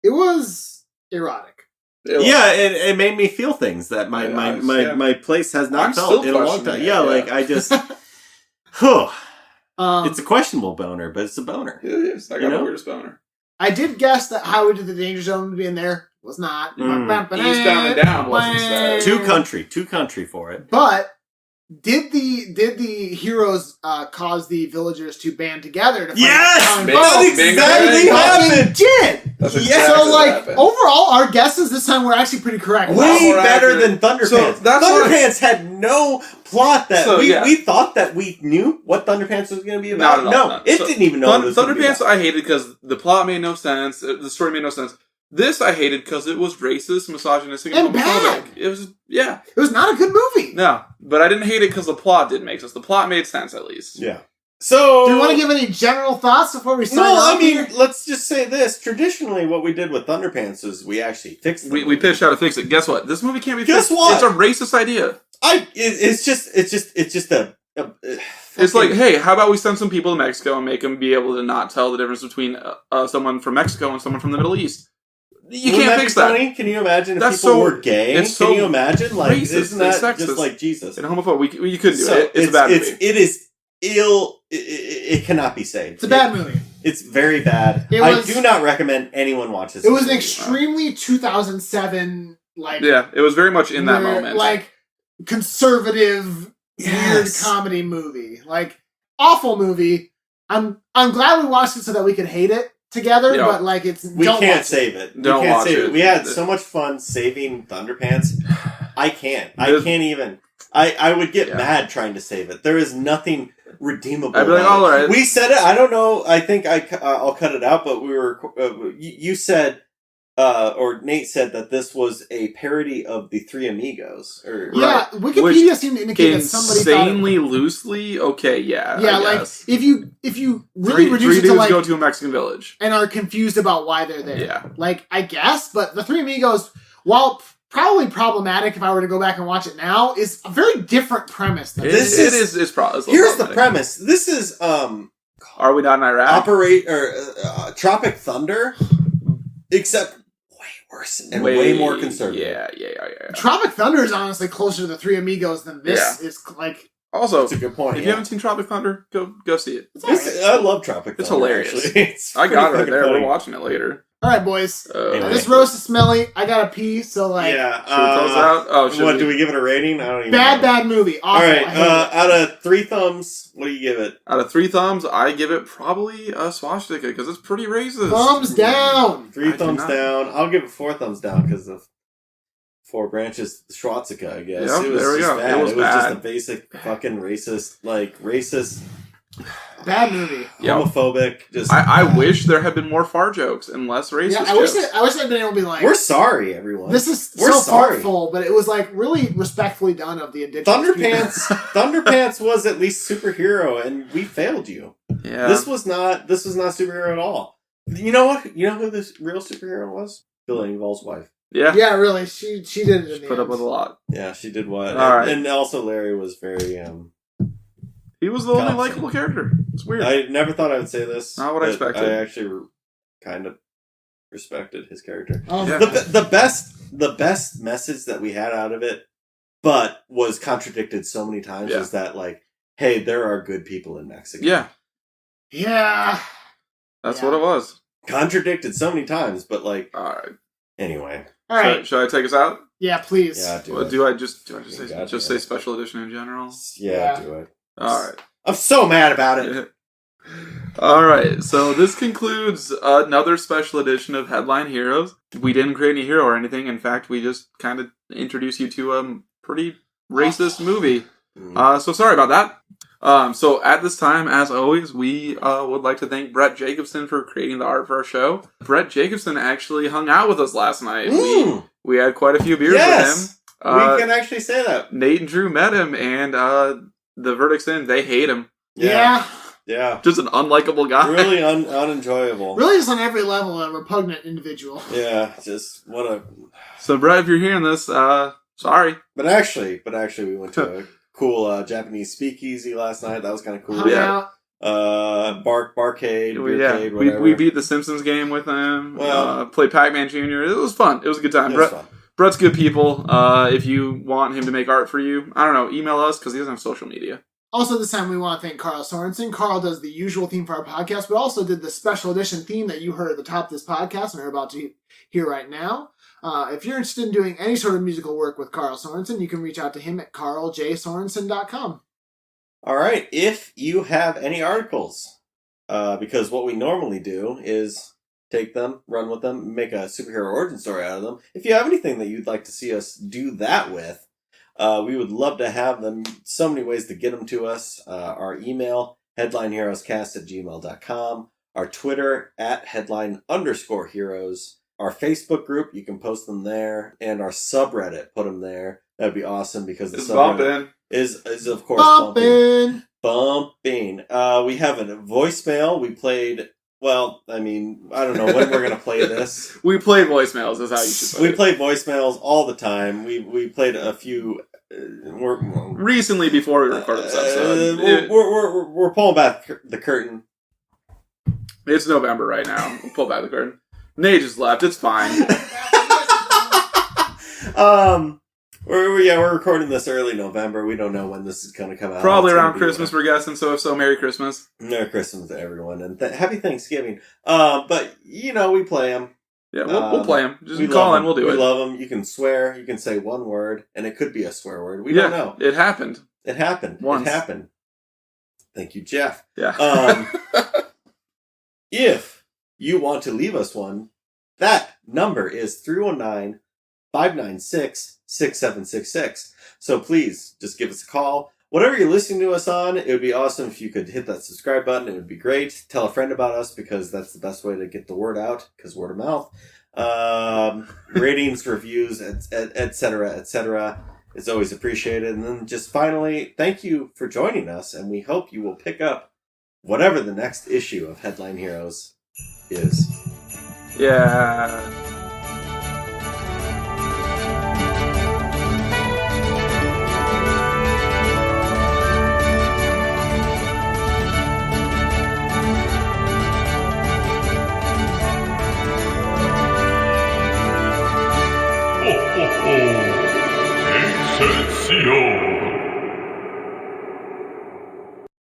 It was erotic. Yeah, it made me feel things that my Yeah. my place has not I'm felt still in a long questioning time. it, Yeah, yeah. I just... Whew. It's It's a questionable boner, but it's a boner. It is. I got the weirdest boner. I did guess that Highway to the Danger Zone would be in there. Was not. Eastbound and Down was instead. Too country for it. But did the heroes cause the villagers to band together to fight Yes! the town That foe? exactly Fucking happened! did. That's Yes! exactly So what happened. overall, our guesses this time were actually pretty correct. lot Way more better accurate. than Thunderpants. So that's Thunderpants had no plot that So, yeah. we thought that we knew what Thunderpants was going to be about. Not at all, No, no. it So, didn't even know what it was gonna be Thunderpants about. I hated because the plot made no sense. The story made no sense. This I hated because it was racist, misogynistic, and And homophobic. bad. It was, yeah. It was not a good movie. No, but I didn't hate it because the plot didn't make sense. The plot made sense, at least. Yeah. So, Do you want to give any general thoughts before we start? no, I off mean, here? let's just say this. Traditionally, what we did with Thunderpants is we actually fixed the We movie. pitched how to fix it. Guess what? This movie can't be Guess fixed. what? It's a racist idea. It's just a It's like, hey, how about we send some people to Mexico and make them be able to not tell the difference between someone from Mexico and someone from the Middle East? You Wouldn't can't that fix be that. funny? Can you imagine if That's people so- were gay? it's Can so you imagine? Like, racist isn't and that sexist. just like Jesus? And homophobic, you couldn't do So it. It's a bad movie. It is ill. It cannot be saved. It's a bad movie. It's very bad. I do not recommend anyone watch this. It was an movie. extremely 2007 Yeah, it was very much in that where- moment. like conservative weird Yes. comedy movie. Like awful movie. I'm glad we watched it so that we could hate it together, Yeah. but like it's We don't can't watch save it. Don't we can't watch save it. We had so much fun saving Thunderpants. I can't. I can't even. I would get mad trying to save it. There is nothing redeemable. I'd be like, about it. all right. We said it. I don't know. I think I'll cut it out. But we were. You said, or Nate said that this was a parody of the Three Amigos. Or Yeah, Wikipedia seemed to indicate that somebody thought Insanely loosely, okay, yeah. yeah, I like guess. if you really three reduce it dudes to like go to a Mexican village. and are confused about why they're there. Yeah. Like I guess, but the Three Amigos, while probably problematic if I were to go back and watch it now, is a very different premise than This It's is- it's Here's the problematic. premise. This is Are we not in Iraq? Tropic Thunder, except way worse and way more conservative. Yeah. Tropic Thunder is honestly closer to the Three Amigos than this is. Like Also, That's a good point. if you haven't seen Tropic Thunder, go see it. I love Tropic Thunder. It's hilarious. Actually. It's I got it right pretty there. fucking We're funny. watching it later. all right, boys. Anyway. This roast is smelly. I gotta pee, so like Yeah. Should we close out? Oh, should what we? do we give it a rating? I don't even know. bad movie. All Awful. right. I hate it. Out of 3 thumbs, what do you give it? Out of 3 thumbs, I give it probably a swastika because it's pretty racist. Thumbs down. 3 I thumbs cannot- down. I'll give it 4 thumbs down because of 4 branches swastika. I guess Yep, it was there we just go. bad. It was just a bad. basic fucking racist, Bad movie. Yep. homophobic. Just I wish there had been more far jokes and less racist Yeah, I wish jokes. I'd been able to be like, we're sorry, everyone. this is We're so sorry. thoughtful, but it was like really respectfully done of the indigenous Thunderpants. Thunderpants was at least superhero, and we failed you. Yeah. This was not superhero at all. You know what? You know who this real superhero was? Bill Engvall's wife. yeah. people. Yeah, really. She did it in the Put end. up with a lot. Yeah, she did what? All right. And also Larry was very. He was the only Gotcha. likable character. It's weird. I never thought I would say this. Not what I but expected. I actually kind of respected his character. Oh, Yeah. The best message that we had out of it, but was contradicted so many times, Yeah. is that like, hey, there are good people in Mexico. yeah. yeah. That's Yeah. what it was. Contradicted so many times, but like, All right. anyway. All right. Should I take us out? Yeah, please. Yeah, do Or it. do I just say Gotcha. just say special edition in general? Yeah, Yeah. do it. All right. I'm so mad about it. All right, so this concludes another special edition of Headline Heroes. We didn't create any hero or anything. In fact, we just kind of introduced you to a pretty racist movie. So sorry about that. So at this time, as always, we would like to thank Brett Jacobson for creating the art for our show. Brett Jacobson actually hung out with us last night. We had quite a few beers Yes! with him. We can actually say that. Nate and Drew met him, and the verdict's in. They hate him. Yeah. Yeah. Just an unlikable guy. Really unenjoyable. Really, just on every level, a repugnant individual. Yeah, just what a. So, Brett, if you're hearing this, sorry. But actually, we went to a cool Japanese speakeasy last night. That was kind of cool. Hung Yeah. out. Barcade, Beercade, whatever. We beat the Simpsons game with him. Well- Played Pac-Man Jr. It was fun. It was a good time. It was fun. Brett's good people. If you want him to make art for you, I don't know, email us because he doesn't have social media. Also, this time we want to thank Carl Sorensen. Carl does the usual theme for our podcast, but also did the special edition theme that you heard at the top of this podcast and are about to hear right now. If you're interested in doing any sort of musical work with Carl Sorensen, you can reach out to him at carljsorensen.com. All right. If you have any articles, because what we normally do is take them, run with them, make a superhero origin story out of them. If you have anything that you'd like to see us do that with, we would love to have them. So many ways to get them to us. Our email, headlineheroescast@gmail.com. Our Twitter, @headline_heroes. our Facebook group. You can post them there, and our subreddit. Put them there. That'd be awesome because the It's subreddit bumping. is of course bumping. Bumping. We have a voicemail. We played. Well, I mean, I don't know when we're gonna play this. We play voicemails. Is how you should put We it. play voicemails all the time. We played a few. Recently, before we recorded this episode, We're pulling back the curtain. it's November right now. We'll pull back the curtain. Nate just left. It's fine. We're recording this early November. We don't know when this is going to come out. Probably It's gonna around be Christmas, we're guessing. So if so, Merry Christmas. Merry Christmas to everyone, and happy Thanksgiving. But we play them. Yeah, we'll play them. Just we call love in. We'll do we it. We love them. You can swear. You can say one word, and it could be a swear word. We don't know. It happened. It happened. Once. It happened. Thank you, Jeff. Yeah. If you want to leave us one, that number is 309-596-6766. So please, just give us a call. Whatever you're listening to us on, it would be awesome if you could hit that subscribe button. It would be great. Tell a friend about us because that's the best way to get the word out, because word of mouth. Ratings, reviews, etc., etc. It's always appreciated. And then just finally, thank you for joining us, and we hope you will pick up whatever the next issue of Headline Heroes is. Yeah. Excelsior!